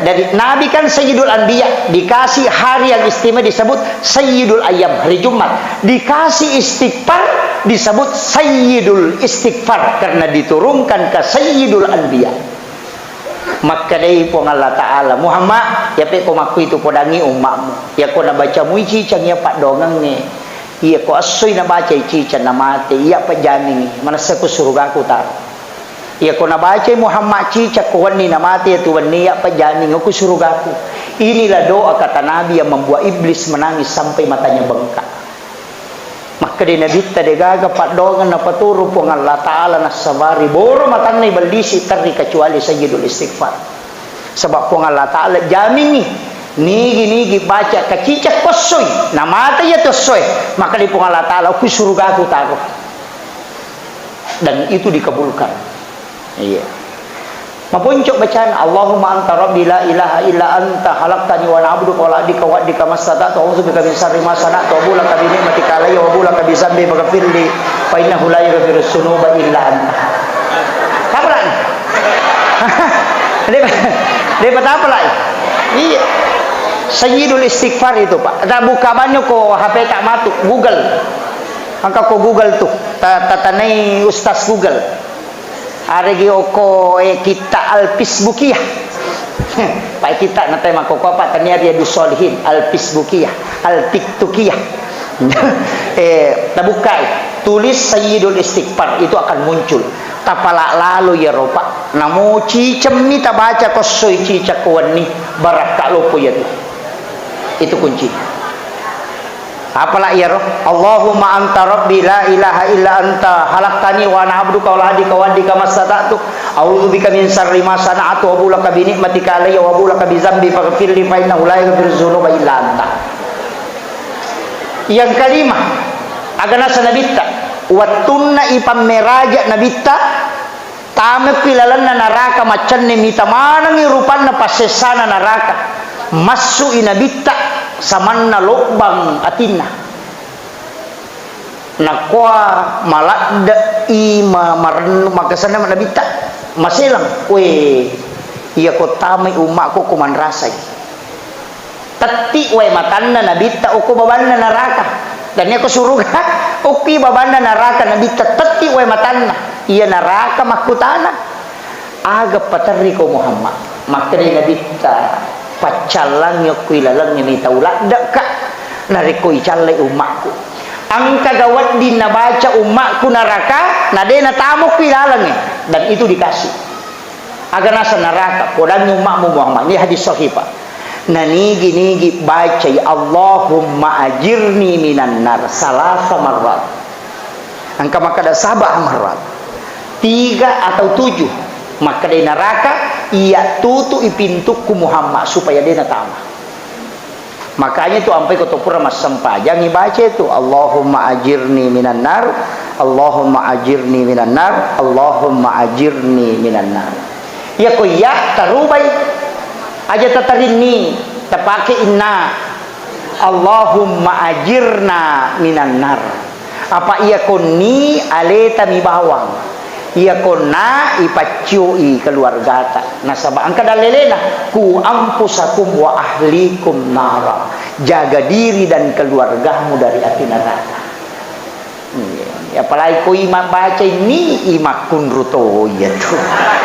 dari Nabi kan Sayyidul Anbiya dikasih hari yang istimewa disebut Sayyidul Ayyam hari Jumat dikasih istighfar disebut Sayyidul Istighfar karena diturunkan ke Sayyidul Anbiya maka dari pun Allah Ta'ala Muhammad ya pe ko maku itu podangi umatmu ya ko na baca muici cangnya pak dongang ni iya ko asoy na baca ici can na mate iya pajami mana sa ko surga ku ta iya ko na baca Muhammad cica ko wani na mate tu wani ya pajami ko surga ku inilah doa kata Nabi yang membuat iblis menangis sampai matanya bengkak maka di Nabi tadi gaga pak dongan na paturu pun Allah Ta'ala nasabari boro matang na ibaldisi tari kecuali Sayyidul Istighfar sebab pun Allah Ta'ala jamin nigi baca kecicak kosoy na mata ya tosoy maka di pun Allah Ta'ala ku surga aku taruh dan itu dikabulkan iya mapuncuk bacaan Allahumma anta rabbi la ilaha illa anta khalaqtani wa na'buduka wa la'adika wa adika mastata'tu a'udzubika min syarri ma sana'tu wa bulaka bi ni'matika alayya wa bulaka bi zambi faghfirli fa innahu la yaghfiru dzunuba illa anta. Apa lagi? Dia apa lagi? Iya. Sayyidul Istighfar itu Pak. Tak buka banyak ko HP tak matuk Google. Angka ko Google tuh. Tatanai Ustaz Google. Aregi oko kita al-Fisbukiyah. Pak kita na tema ko apa tanya dia dusolihin al-Fisbukiyah, al-Tiktokiyah. Tabukai tulis Sayyidul Istighfar itu akan muncul. Tapala lalu ya ropa. Namo cicem ni tabaca kosoy cicak wani barak lopo ya tu. Itu kunci. Apalah ya roh Allahumma anta rabbi la ilaha illa anta khalaqtani wa ana abduka wa adika wa adika mastata'tu a'udzubika min syarri ma sana'tu wa bulaka bi ni'matika alayya wa bulaka bi dzambi faghfirli fa innahu la yaghfiru dzunuba illa anta. Yang kelima agana sanabita wattunna ipam meraja nabita tame pilalanna naraka macanne mitamanangi rupanna pasesana naraka masu inabita samanna lobang atina nakwa malada ima marnu makasana manabita maselang we iya ko tamay umakko kuman rasay tati we matanna nabita uko babanna naraka dan iya ko suruga uki babanna naraka nabita tati we matanna iya naraka makutana aga patari ko Muhammad makri nabita pacalang yok kuilalang ni taulak dekat nariko icalai umakku angka gawat din nabaca umakku neraka nadena tamu kuilalang dan itu dikasih agar nasa neraka podang umakmu Muhammad ini hadis sahih Pak nigi baca Allahumma ajirni minan nar salasa marrat angka maka ada sabah marrat 3 atau 7 maka dari neraka ia tutup pintuku Muhammad supaya dia natama makanya itu sampai ketopura mas sempa jangan baca itu Allahumma ajirni minan nar Allahumma ajirni minan nar Allahumma ajirni minan nar ya ko ya tarubai aja tatarini tapake inna Allahumma ajirna minan nar apa ia ko ni aleta mi bawang ia kona ipacui keluarga ta nasaba angka dalelena ku ampusakum wa ahlikum nara, jaga diri dan keluargamu dari api neraka. Apalagi ku imak baca ini imak kunruto ya tuh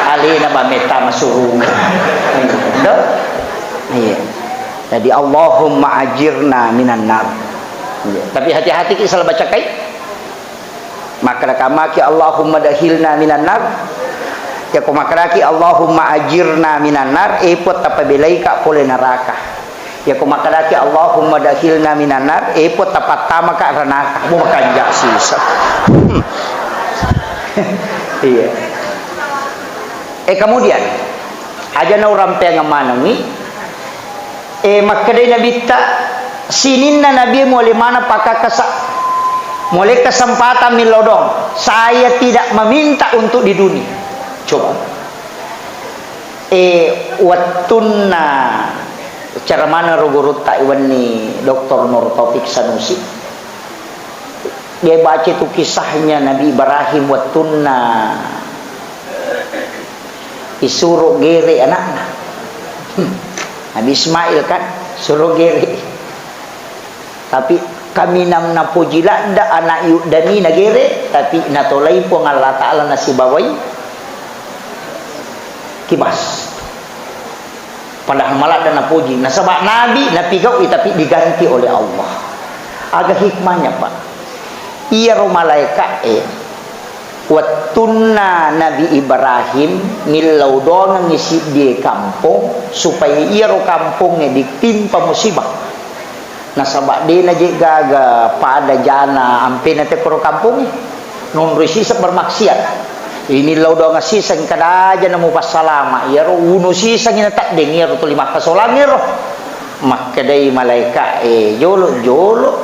alena bameta masurunga. Iya. Jadi Allahumma ajirna minan nar. Tapi hati-hati kita salah baca kai. Maka kamaki Allahumma dahilna minan nar. Ya ko makraki Allahumma ajirna minan nar epot tapabelaika pole neraka. Ya ko makraki Allahumma dahilna minan nar epot tapatama ka neraka. Mo makanjak sisa. Iya. Kemudian aja na orang pengen manangi makadai nabi ta sininna nabi mulai mana pakakasa mulai kesempatan milodong saya tidak meminta untuk di dunia. Coba wattunna cara mana rogorut Taiwan ni Dr. Nur Taufik Sanusi dia baca itu kisahnya Nabi Ibrahim wattunna disuruh gere anaknya Nabi Ismail kan suruh gere tapi kami nam napujila da anak yudani nagere tapi natolai po ng Allah Ta'ala nasibaway kibas padahal malah dan napuji nasabak Nabi napigaw tapi diganti oleh Allah. Agak hikmahnya Pak iya ro malaika wattunna Nabi Ibrahim milau doang ngisi di kampung supaya iya ro kampungnya ditimpa musibah. Nasabak dia naji gaga pada jana ampe nate koro kampung non sisa bermaksiat ini lau do ngasisang kada aja namu pasalama ya ro uno sisang ina tak deng ya ro to lima kasolang ya ro makadai malaika jolo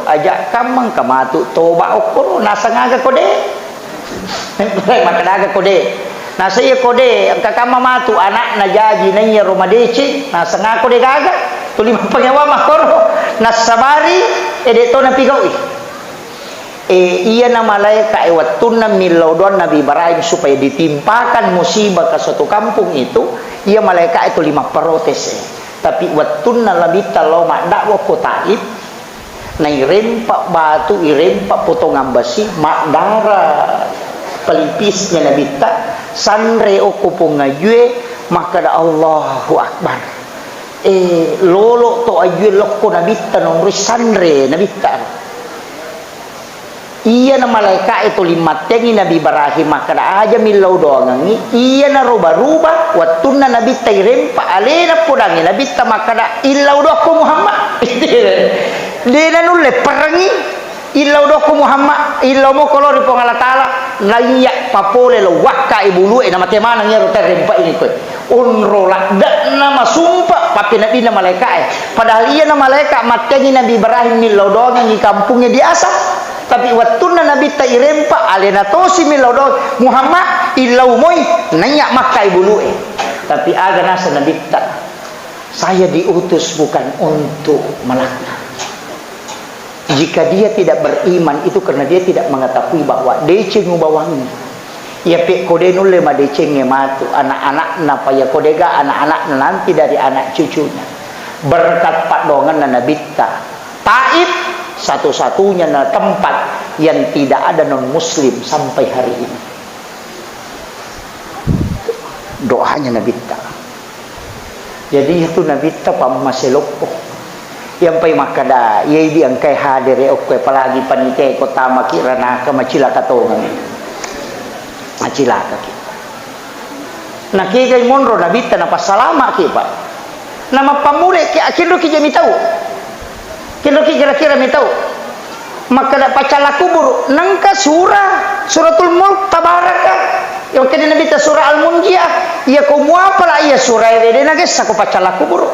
aja kamang kamatu toba okoro nasa ngaga kode makadaga kode nasa iya kode angka kama matu anak na jaji na iya ro madeci nasa nga kode gaga to lima pangawa makoro nasabari edeto na pigaw iya na malaika wattunna milodon Nabi Ibrahim supaya ditimpakan musibah ke suatu kampung itu iya malaika itu 5 protes tapi wattunna labita loma dakwa kotaib na irempak batu irempak potongan besi makdara pelipisnya nabita sanre okupong ngajue maka da Allahu Akbar lolo to ajue lokko nabita nong risanre nabita iya na malaika itu 5 tengi Nabi Ibrahim maka da aja milau doang iya na roba-ruba wattunna nabita irempa alena pudangi nabita maka da illau doku Muhammad dena nulle perangi illau doku Muhammad illau mo kolori pong Allah Ta'ala layak papole lo wakka ibulu nama temana ngero terempa ini koy unrola dak nama sumpah papi nabi na malaika padahal iya na malaika mateni Nabi Ibrahim milau doang di kampungnya di asap tapi wattunna nabi ta irempa alena tosi milau doang Muhammad illau moy nanya makka ibulu tapi aga nasa nabi ta saya diutus bukan untuk melaknat. Jika dia tidak beriman itu karena dia tidak mengetahui bahwa deceng ubawangi ya pe kode nulle ma deceng matu anak-anak na paya kodega anak-anak nanti dari anak cucunya berkat pak dongan na nabita Taib satu-satunya na tempat yang tidak ada non muslim sampai hari ini doanya nabita jadi itu nabita pamaselopo yang pai makada ye di angkai hadir okwe palagi panike kota makirana ka macilaka tongan macilaka ki na kigay monro nabita na pasalama ki pa nama pamule ki akindo ki jami tahu kindo ki kira-kira mi tahu makada pacala kubur nangka suratul mulk tabaraka yang kini nabita surah al-munjiah ya kumwa pala iya surah ide na guys aku pacala kubur.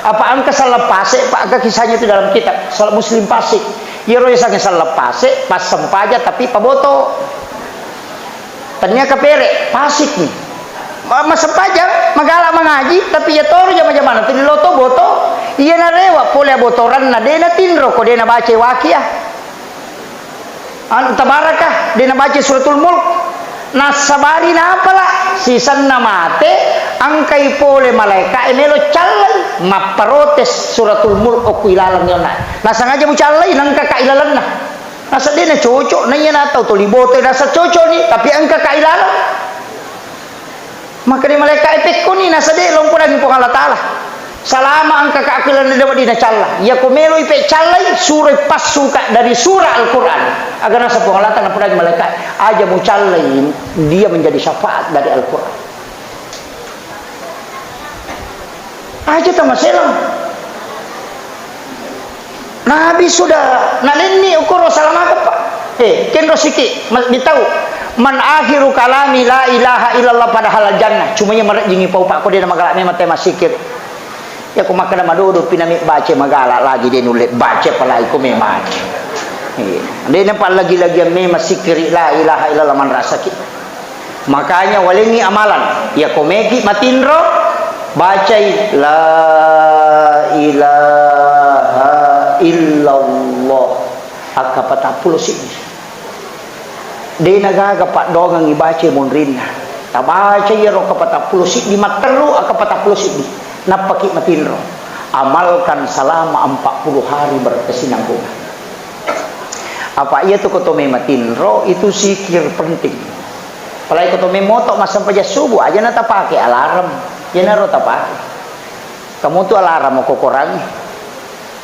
Apa angka salah pasek pak agak kisahnya itu dalam kitab salah muslim pasik ya roy sange salah pasek pas sempaja tapi paboto ternyata kepere pasik nih mas sempaja magala mengaji tapi ya toru jama-jamana tadi loto boto iya narewa pole botoran na dena tinro ko dena baca waqiah tabarakah dena baca suratul mulk nasabari na pala sisan na mate angkay pole malaika emelo chalay maparotes suratul mulk o kuilalang yun na nasa nga mo chalay nang kakailalan na nasa din na chocho na yan ataw to libote nasa chocho ni tapi ang kakailalan maka di malaika epek ko ni nasa di long po naging pangalatala salama ang kakailalan na dapat di na chalay ya kumelo ipek chalay suray pasuka dari surah Al-Quran agar nasa pangalatan na po naging malaika aja mo chalay dia menjadi syafaat dari Al-Quran aja tama selang Nabi sudah nalini ukuro salama ka pa kenro siki bitaw man akhiru kalami la ilaha illallah padahal jannah cuma nya marek jingi pau pak ko dia magala me mate masikir ya ko makana madudu pinami bace magala lagi dia nulit bace palai ko me mace dia nampak lagi-lagi me masikir la ilaha illallah man rasaki makanya walingi amalan ya ko meki matinro bacai la ilaha illallah akapatapul sini de nagaga pak dongang ibace monrinna tabaca yero kapatapul sini materu akapatapul sini napaki matinro amalkan selama 40 hari berkesinambungan apa iya tuh kotome matinro itu zikir penting apalagi kotome motok masa sampai subuh aja nata pakai alarm ya naro tapake kamu tuh alarm mau kurangi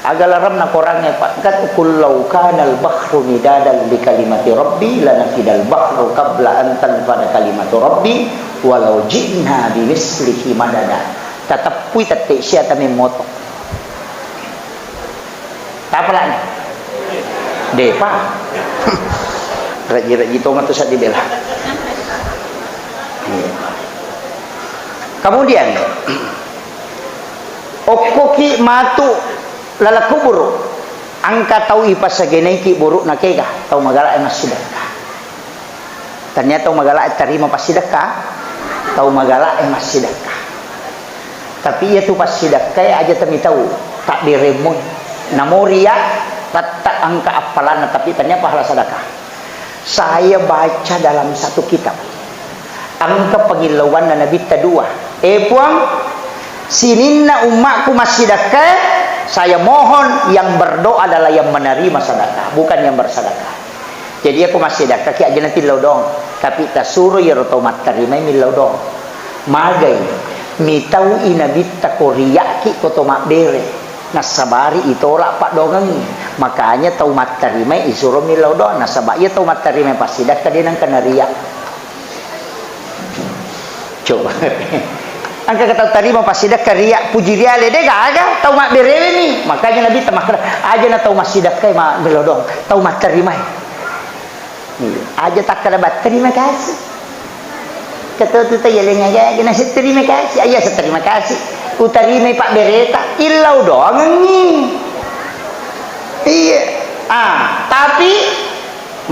agak alarm nak kurangnya pak kat kullau kanal bahru nidadan li kalimati rabbi lanafidal bahru qabla an tanfada kalimatu rabbi walau ji'na bi mislihi madada tetap pui tetek sia tame moto tapala ni depa raji-raji to ngatu sa dibela kemudian okoki matu lala kubur angka tau ipasageneki buruk nakega tau magala emas sedekah ternyata tau magala terima pas sedekah tau magala emas sedekah tapi ia tu pas sedekah aja temi tahu tak diremon namoria tak angka apalan tapi ternyata pahala sedekah saya baca dalam satu kitab angka pengilauan Nabi kedua puang sininna umatku masih sedekah saya mohon yang berdoa adalah yang menerima sedekah bukan yang bersedekah jadi aku masih sedekah ki aja nanti laudong tapi tasuru ya rotomat terima mi laudong magai mi tau inabita koria ki kotomat bere nasabari itolak pak dongangi makanya tau mat terima isuro mi laudong nasabak ya tau mat terima pas sedekah dia nang kanaria coba angka kata terima pas sedekah riak puji dia le de gaga tau mak berewe ni makanya Nabi tamak aja na tau mas sedekah mak belodong tau mak terima aja tak kada bat terima kasih kata tu tanya lenga aja kena terima kasih ayah terima kasih utarima pak bereta ilau doang ni iya tapi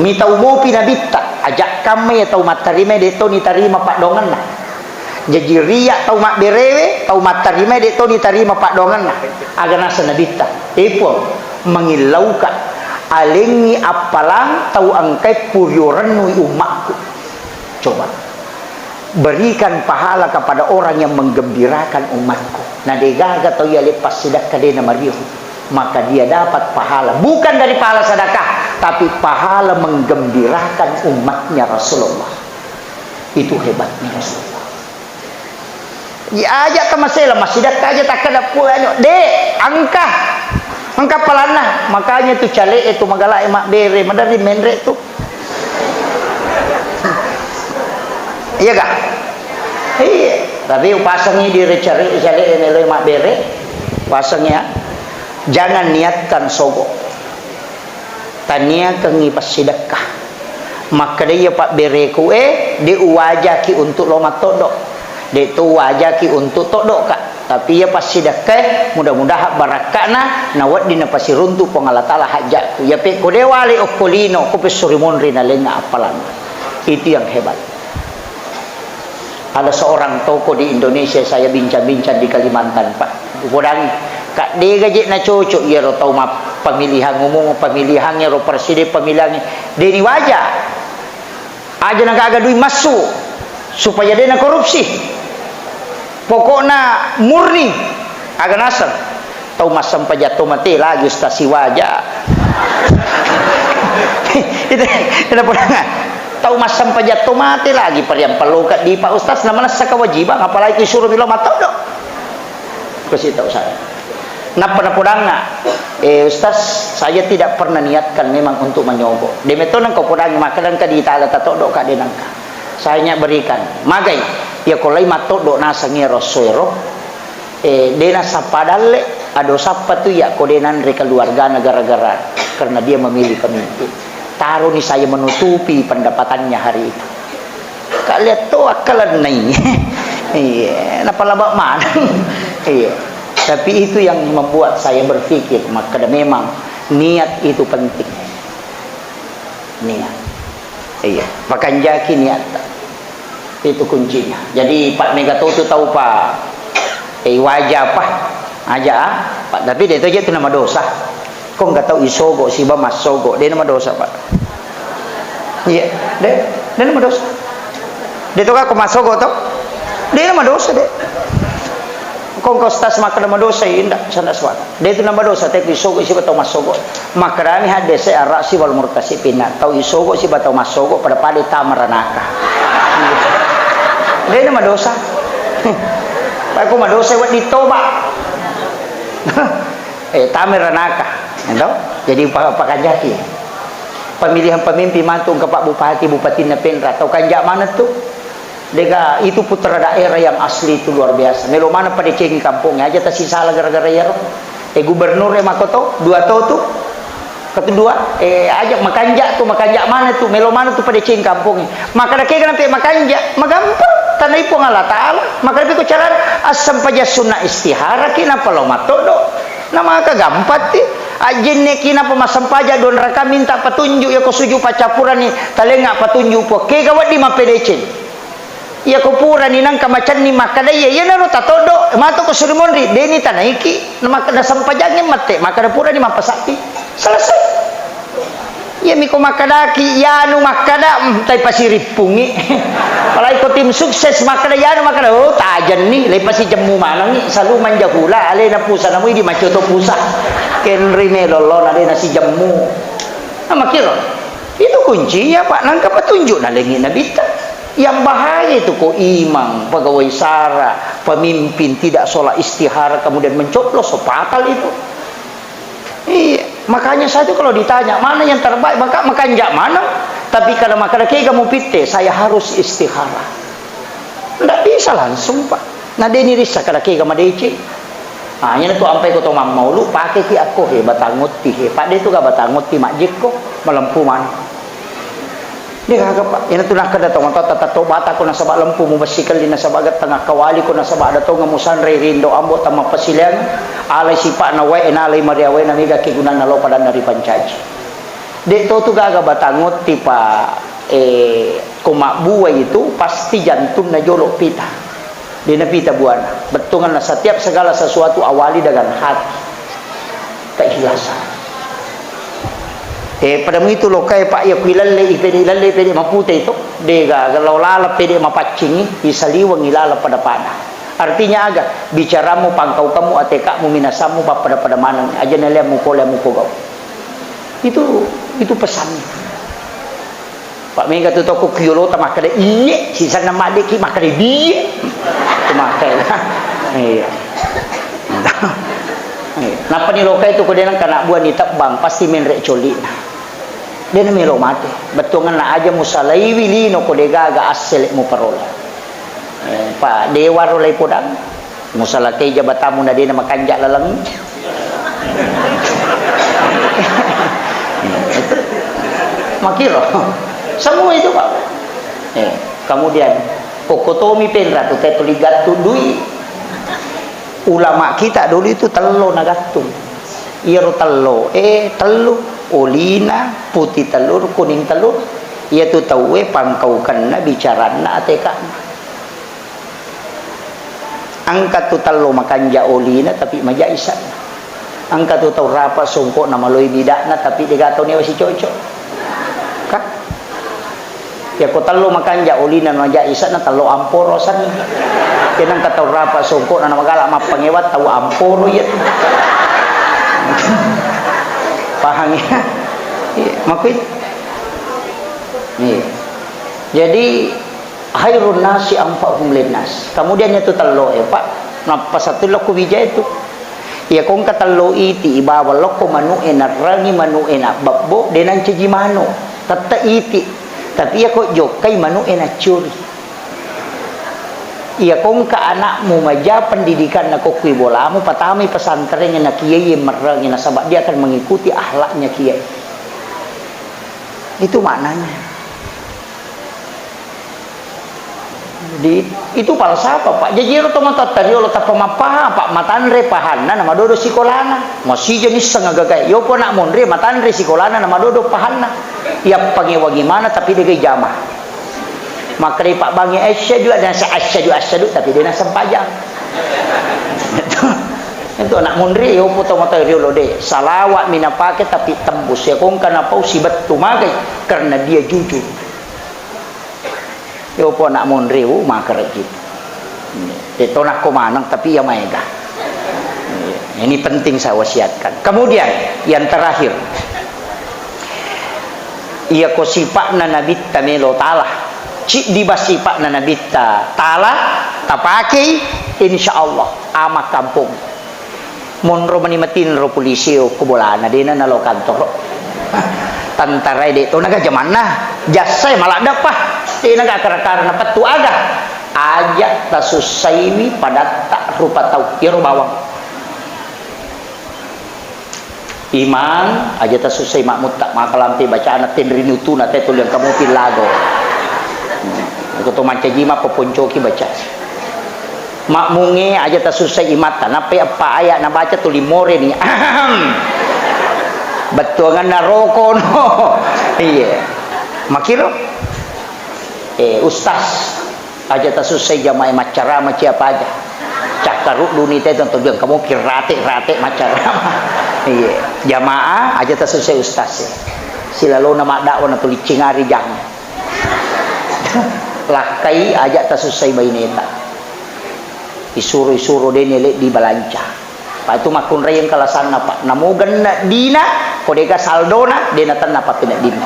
mi tau mau pinabita ajak kami tau mak terima de to ni terima pak dongan lah jadi riak tau mak berewe tau mak terima de to diterima pak dongan nah agar nasa nabita pun mengilaukan alengi apalang tau angkai puryorenui umatku coba berikan pahala kepada orang yang menggembirakan umatku nah degaga tau ya lepas sedekah dia namarihu maka dia dapat pahala bukan dari pahala sedekah tapi pahala menggembirakan umatnya Rasulullah itu hebatnya Rasulullah ya aja kemasela masih dah aja tak ada puanya dek angka pelana makanya tu cale itu magala emak bere madari menre tu iya gak iya tapi pasangnya di recari cale ini emak bere pasangnya jangan niatkan sogok tania kengi pas sedekah maka dia pak bere ku dia uwajaki untuk lomat todok dia tu wajaki untuk todok kak tapi ya pasti sedekah mudah-mudahan barakana nawat dina pasti runtuh pengalatala hajatku ya pe ko dewali okolino ko pe surimon rinalenga apalan itu yang hebat ada seorang toko di Indonesia saya bincang-bincang di Kalimantan pak kurang kak dia gaji na cocok ya ro tau ma pemilihan umum pemilihannya ro presiden pemilihannya dia ni wajah aja nak agak duit masuk supaya dia nak korupsi. Pokoknya murni agak nasab. Tahu masam pajatu mati lagi ustaz si wajah. Itu pernah. Tahu masam pajatu mati lagi yang perlu kat di Pak Ustaz nama nasa kewajiban apalagi suruh bilang mata dok. Kasih tahu saya. Napa Ustaz, saya tidak pernah niatkan memang untuk menyogok. Demeton kau pudangi makanan ka di tala tato dok ka denangka. Saya berikan. Magai ya kolai mato dok nasa ngero suero. Dena sapadalle ado sapa tu ya kodenan reka keluarga negara-negara karena dia memilih pemimpin. Taruh nih saya menutupi pendapatannya hari itu. Kalian tuh akalan naik. Iya, napa labak mana? Iya. Tapi itu yang membuat saya berpikir, maka memang niat itu penting. Niat. Iya, pakai jaki niat. Itu kuncinya. Jadi Pak Megatoto tahu Pak. Wajah apa? Aja Pak. Tapi dia itu nama dosa. Kok nggak tahu isogo si ba masogo. Dia nama dosa Pak. Iya, dia nama dosa. Dia tuh aku masogo tuh. Dia nama dosa deh. Kung kostas maka nama dosa indah sana swat. Dia itu nama dosa tapi isogo si batau masogo. Makrami hade se ara si wal murtasi pinat. Tau isogo si batau masogo pada pade tamaranaka. Dia nama dosa. Aku mah dosa buat ditoba. Tamaranaka. Entah? Jadi Pak Kanjaki. Pemilihan pemimpin mantung ke Pak Bupati na Pendra. Tahu kanjak mana tuh? Dega itu putra daerah yang asli itu luar biasa. Melo mana pada cengi kampungnya aja tak salah gara-gara ya. Gubernur makoto dua tahu tuh. Kedua ajak makanjak mana tuh melo mana tuh pada cengi kampungnya. Maka dah kira nampak makanjak, magampang tanah ipo Allah Taala. Maka lebih ku cara asam paja sunnah istihara kina palo matodo. Nama ka gampat ti. Ajin ne kina pemasam paja don raka minta petunjuk ya ko suju pacapuran ni talenga petunjuk po. Ke gawat di mapedecen. Ya kupura ni nang kamacan ni makadaya ya naro tatodo mato ko surimondri deni tanaiki maka na sampajangnya mate maka pura ni mapasapi selesai ya miko makadaki ya anu makada tay pasiripungi palai ko tim sukses makada ya anu makada oh tajan ni lay pasi jemu manang ni selalu manjahula ale na pusa na mo di macoto pusa ken rimelolo na na si jemu na makiro itu kuncinya Pak nang petunjuk na lengi na bita. Yang bahaya itu kok imam, pegawai sara, pemimpin tidak sholat istihara kemudian mencoblos, so fatal itu. Iya, makanya saya itu kalau ditanya mana yang terbaik, maka makanjak mana? Tapi kalau makan kamu pite, saya harus istihara. Tidak bisa langsung Pak. Nah dia ini risah kalau kamu deci. Nah ini tuh sampai kau mau lu pakai ki aku batangut ti, Pak dia itu gak batangut ti makjid kok melempu mana? Dia kagak Pak, ini tuh nak kada tahu tata bata ko nasabak lempu mo basikal di nasabak tengah kawali ko nasabak dato ngamusan re rindo ambo tama pasilang alay sipa na way enalay mariawe na miga kigunan nalo pada dari pancaji. Dito tuh kagak batangot tipa kumak buay itu pasti jantung na jolok pita. Di na pita buana. Betungan na setiap segala sesuatu awali dengan hati. Keikhlasan. Pada itu lo kay Pak ya kuilalle pede maputa itu dega kalau lala pede mapacing isaliwang ilala pada pada artinya agak bicaramu pangkau kamu ateka mu minasamu pada mana aja nalem mu kole mu kogau itu pesannya Pak Mega tu toko kiolo ta makade iye sisa nama deki makade biye makai iya napa ni lokai tu kodenan kana buah ni tabang pasti menrek colina dia melo mati betungan na aja musalai wilino kodega aga asel mu parola Pak dewa rolai podang musalate jabatamu na dia makanjak lalang makiro semua itu Pak kemudian kokotomi Pendra tu tetuligat tundui ulama kita dulu itu telo nagatung iro telo telo olina putih telur kuning telur yaitu tahu pangkau kena bicara na atekan angkat tu telo makanja olina tapi maja isan angkat tu tahu rapa songkok nama loi bidak na tapi dia gatau ni masih cocok kah Ya ko talo makanja ulinan maja isa na talo amporosan. Kinang kataw rapa sungko na magala mapangewat tawa amporo yet. Paham ya? Makuit. Nih. Jadi khairun nasi anfa'uhum linnas. Kemudian itu talo Pak. Napa satu loko bija itu. Ya kung katalo iti ibawa loko manuena rangi manuena babbo denan cejimano. Tata iti. Tapi ya kok jokai manuena curi. Iya kung ka anakmu maja pendidikan na kokui bolamu patami pesantren na kiai merang na sabab dia akan mengikuti akhlaknya kiai. Itu maknanya. Jadi itu falsafah Pak. Jadi lo tomata tadi lo tak pemapaha Pak matanre pahanna nama dodo sikolana. Masih jenis sengagagai. Yo po nak monre matanre sikolana nama dodo pahanna. Ya pangewa gimana tapi dia jamah. Maka Pak bangi asyhadu dan asyhadu tapi dia sempajang. Itu anak monre yo po tomata rio lo de. Salawat minapake tapi tembus ya kung kana pau si betu magai karena dia jujur. Yo po nak monreu maka gitu. Itu nak komanang tapi ya maega. Ini penting saya wasiatkan. Kemudian yang terakhir, iya ko sipakna nabitta melo talah. Cik dibasipakna nabitta talah tapake insyaallah ama kampung. Monro manimatin ro polisi o kubolana dina na lo kantor. Tantara de to naga jamanna jasa malah dapah. Naga karena petu aga aja tasusaimi pada tak rupa tau kiro bawang iman aja tasusai makmut tak makalamti bacaan tinrinutu na tetul yang kamu pilago itu to mancajima peponcoki baca makmunge aja tasusai imata nape apa ayat na baca tu limore ni betuangan naroko no iya makiro ustaz aja tasusai jamaah macarama siapa aja cakaruk dunite tentu dia kamu kirate macarama iya jamaah aja tasusai ustaz silalo nama dakwah na tuli cingari jang lakai aja tasusai baineta isuru denele di balanca Pak itu makun rayang kalasan Pak namugan na dina kodega saldona dena tan apa pina dina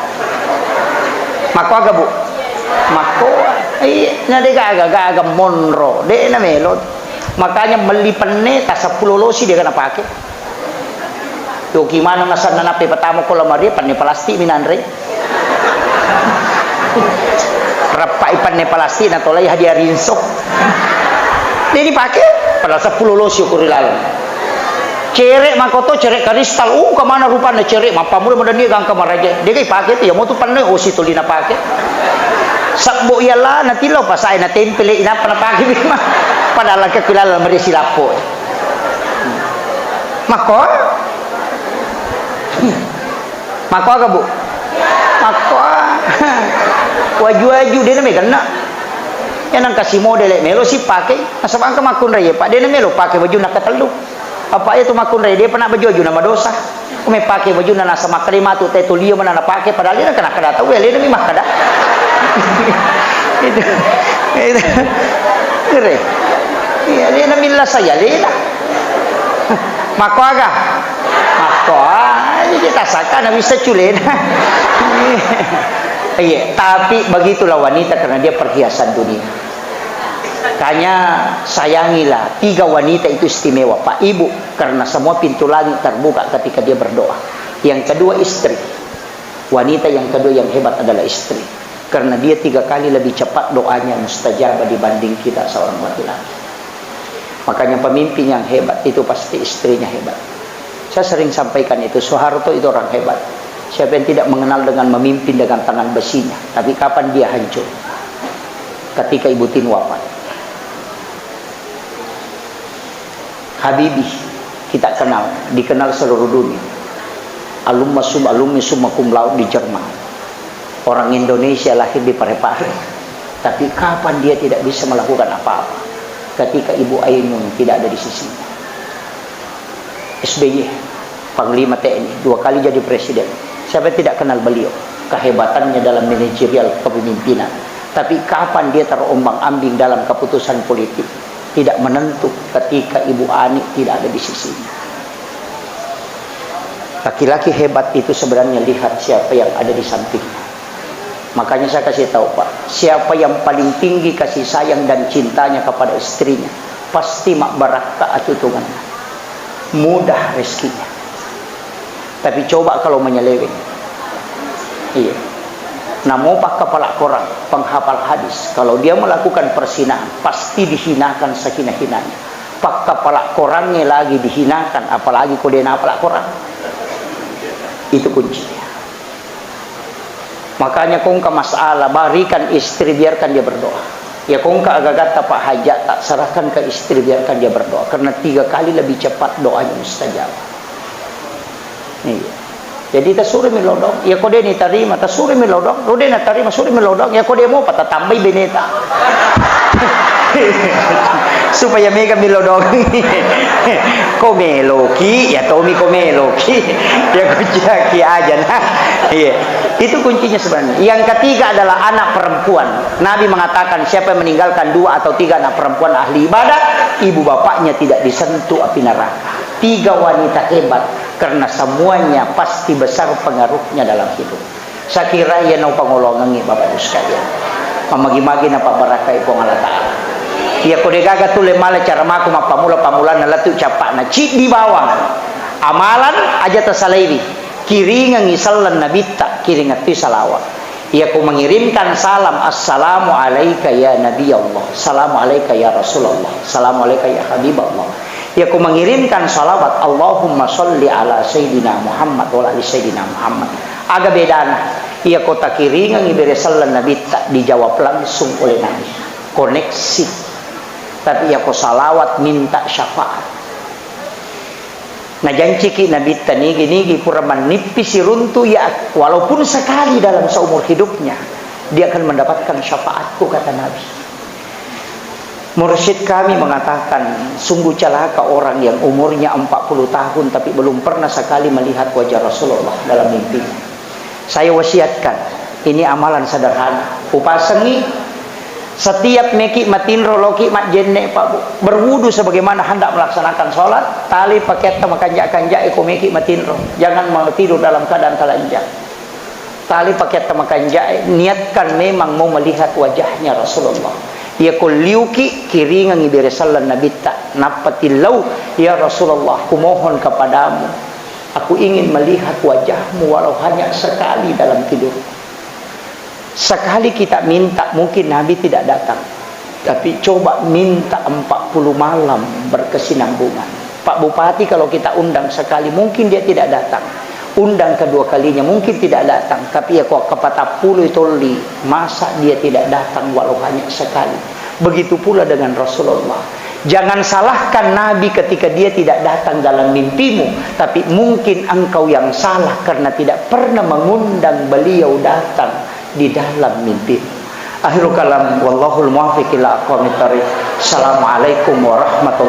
mako aga Bu mako na de gaga monro de na melod makanya melipane ta 10 losi dia kana pake to gimana nasan na nape patamo ko lamari panne plastik minanre rapai panne plastik na tolai hadiah rinsok dia dipake pada 10 losi kurilalan cerek makoto cerek kristal kemana rupanya cerek mapamu mudah dia gang kamaraja dia kai pake tu ya mau tu panne osi tolina pake sakbo ialah nanti lo pasai na tempel ina pana pagi bima padahal kekilala mari silapo mako aga Bu mako waju dia na kena yan ang kasih model melo si pakai asam angka makun raya Pak dia na melo pakai baju nak ketelu apa itu makun raya dia pernah baju nama dosa kami pakai baju na nasa makalima tu tetulia mana na pakai padahal dia kena kada tahu ya dia mimah kada itu kere iya dia namilla saya lena mako aga mako kita saka bisa culena iya tapi begitulah wanita karena dia perhiasan dunia makanya sayangilah 3 wanita itu istimewa Pak Ibu karena semua pintu langit terbuka ketika dia berdoa yang kedua istri wanita yang kedua yang hebat adalah istri karena dia 3 kali lebih cepat doanya mustajabah dibanding kita seorang laki-laki makanya pemimpin yang hebat itu pasti istrinya hebat saya sering sampaikan itu Soeharto itu orang hebat siapa yang tidak mengenal dengan memimpin dengan tangan besinya tapi kapan dia hancur ketika Ibu Tin wafat Habibie kita kenal dikenal seluruh dunia alumni summa cum laude di Jerman orang Indonesia lahir di Parepare tapi kapan dia tidak bisa melakukan apa-apa ketika Ibu Ainun tidak ada di sisinya SBY Panglima TNI 2 kali jadi presiden siapa tidak kenal beliau kehebatannya dalam manajerial kepemimpinan. Tapi kapan dia terombang-ambing dalam keputusan politik, tidak menentu ketika Ibu Ani tidak ada di sisinya. Laki-laki hebat itu sebenarnya lihat siapa yang ada di sampingnya. Makanya saya kasih tahu Pak, siapa yang paling tinggi kasih sayang dan cintanya kepada istrinya, pasti mak baraka atutungannya, mudah rezekinya. Tapi coba kalau menyeleweng, iya, namo pak kepala korang penghafal hadis, kalau dia melakukan persinahan pasti dihinakan sehina-hinanya. Pak kepala korangnya lagi dihinakan, apalagi kau dia napalak korang. Itu kuncinya. Makanya kong ka masalah, barikan istri, biarkan dia berdoa. Ya kong ka agak pak hajat, tak serahkan ke istri, biarkan dia berdoa. Karena 3 kali lebih cepat doanya mustajab. Iya. Jadi tasuri milodong, ya kode ni tarima, tasuri milodong, rode na tarima, suri milodong, ya kode mo patatambay beneta. Supaya mega milodong. Komeloki, ya Tommy komeloki, ya kucaki aja nah. Iya. Itu kuncinya sebenarnya. Yang ketiga adalah anak perempuan. Nabi mengatakan siapa yang meninggalkan 2 atau 3 anak perempuan ahli ibadah, ibu bapaknya tidak disentuh api neraka. 3 wanita hebat, karena semuanya pasti besar pengaruhnya dalam hidup. Saya kira ya nau pangolongan Bapak Ibu sekalian. Mamagi-magi na pabaraka ipo Allah Ta'ala. Ya kode gaga tule male cara maku pamula na latu capak na cip di bawah. Amalan aja tasalaibi. Kiringan ngisalan nabita, kiringan ti salawat. Ya ku mengirimkan salam, assalamu alayka ya Nabi Allah, assalamu alayka ya Rasulullah, assalamu alayka ya Habibullah. Ya ku mengirimkan salawat, Allahumma sholli ala Sayyidina Muhammad wa ala Sayyidina Muhammad. Agak bedana. Ya ku takiringan ibere salan nabita, dijawab langsung oleh Nabi. Koneksi. Tapi ya ku salawat minta syafaat. Nah janji Nabi nigi pura menipis runtuh ya, walaupun sekali dalam seumur hidupnya dia akan mendapatkan syafaatku, kata Nabi. Mursyid kami mengatakan sungguh celaka orang yang umurnya 40 tahun tapi belum pernah sekali melihat wajah Rasulullah dalam mimpinya. Saya wasiatkan, ini amalan sederhana, upasangi setiap meki matinro loki mat jenne pak berwudu sebagaimana hendak melaksanakan sholat, tali paket makanjak eko meki matinro, jangan mau tidur dalam keadaan telanjang. Tali paket makanjak, niatkan memang mau melihat wajahnya Rasulullah. Ya kuliuki kiringan ibere sallan nabita napatilau, ya Rasulullah, kumohon kepadamu, aku ingin melihat wajahmu walau hanya sekali dalam tidur. Sekali kita minta, mungkin Nabi tidak datang. Tapi coba minta 40 malam berkesinambungan. Pak Bupati kalau kita undang sekali, mungkin dia tidak datang. Undang kedua kalinya, mungkin tidak datang. Tapi ya kok kepatah puluh toli, masa dia tidak datang walau hanya sekali. Begitu pula dengan Rasulullah. Jangan salahkan Nabi ketika dia tidak datang dalam mimpimu. Tapi mungkin engkau yang salah karena tidak pernah mengundang beliau datang di dalam mimpi. Akhirul kalam, wallahul muwaffiq ila aqwamit thariq. Assalamualaikum warahmatullahi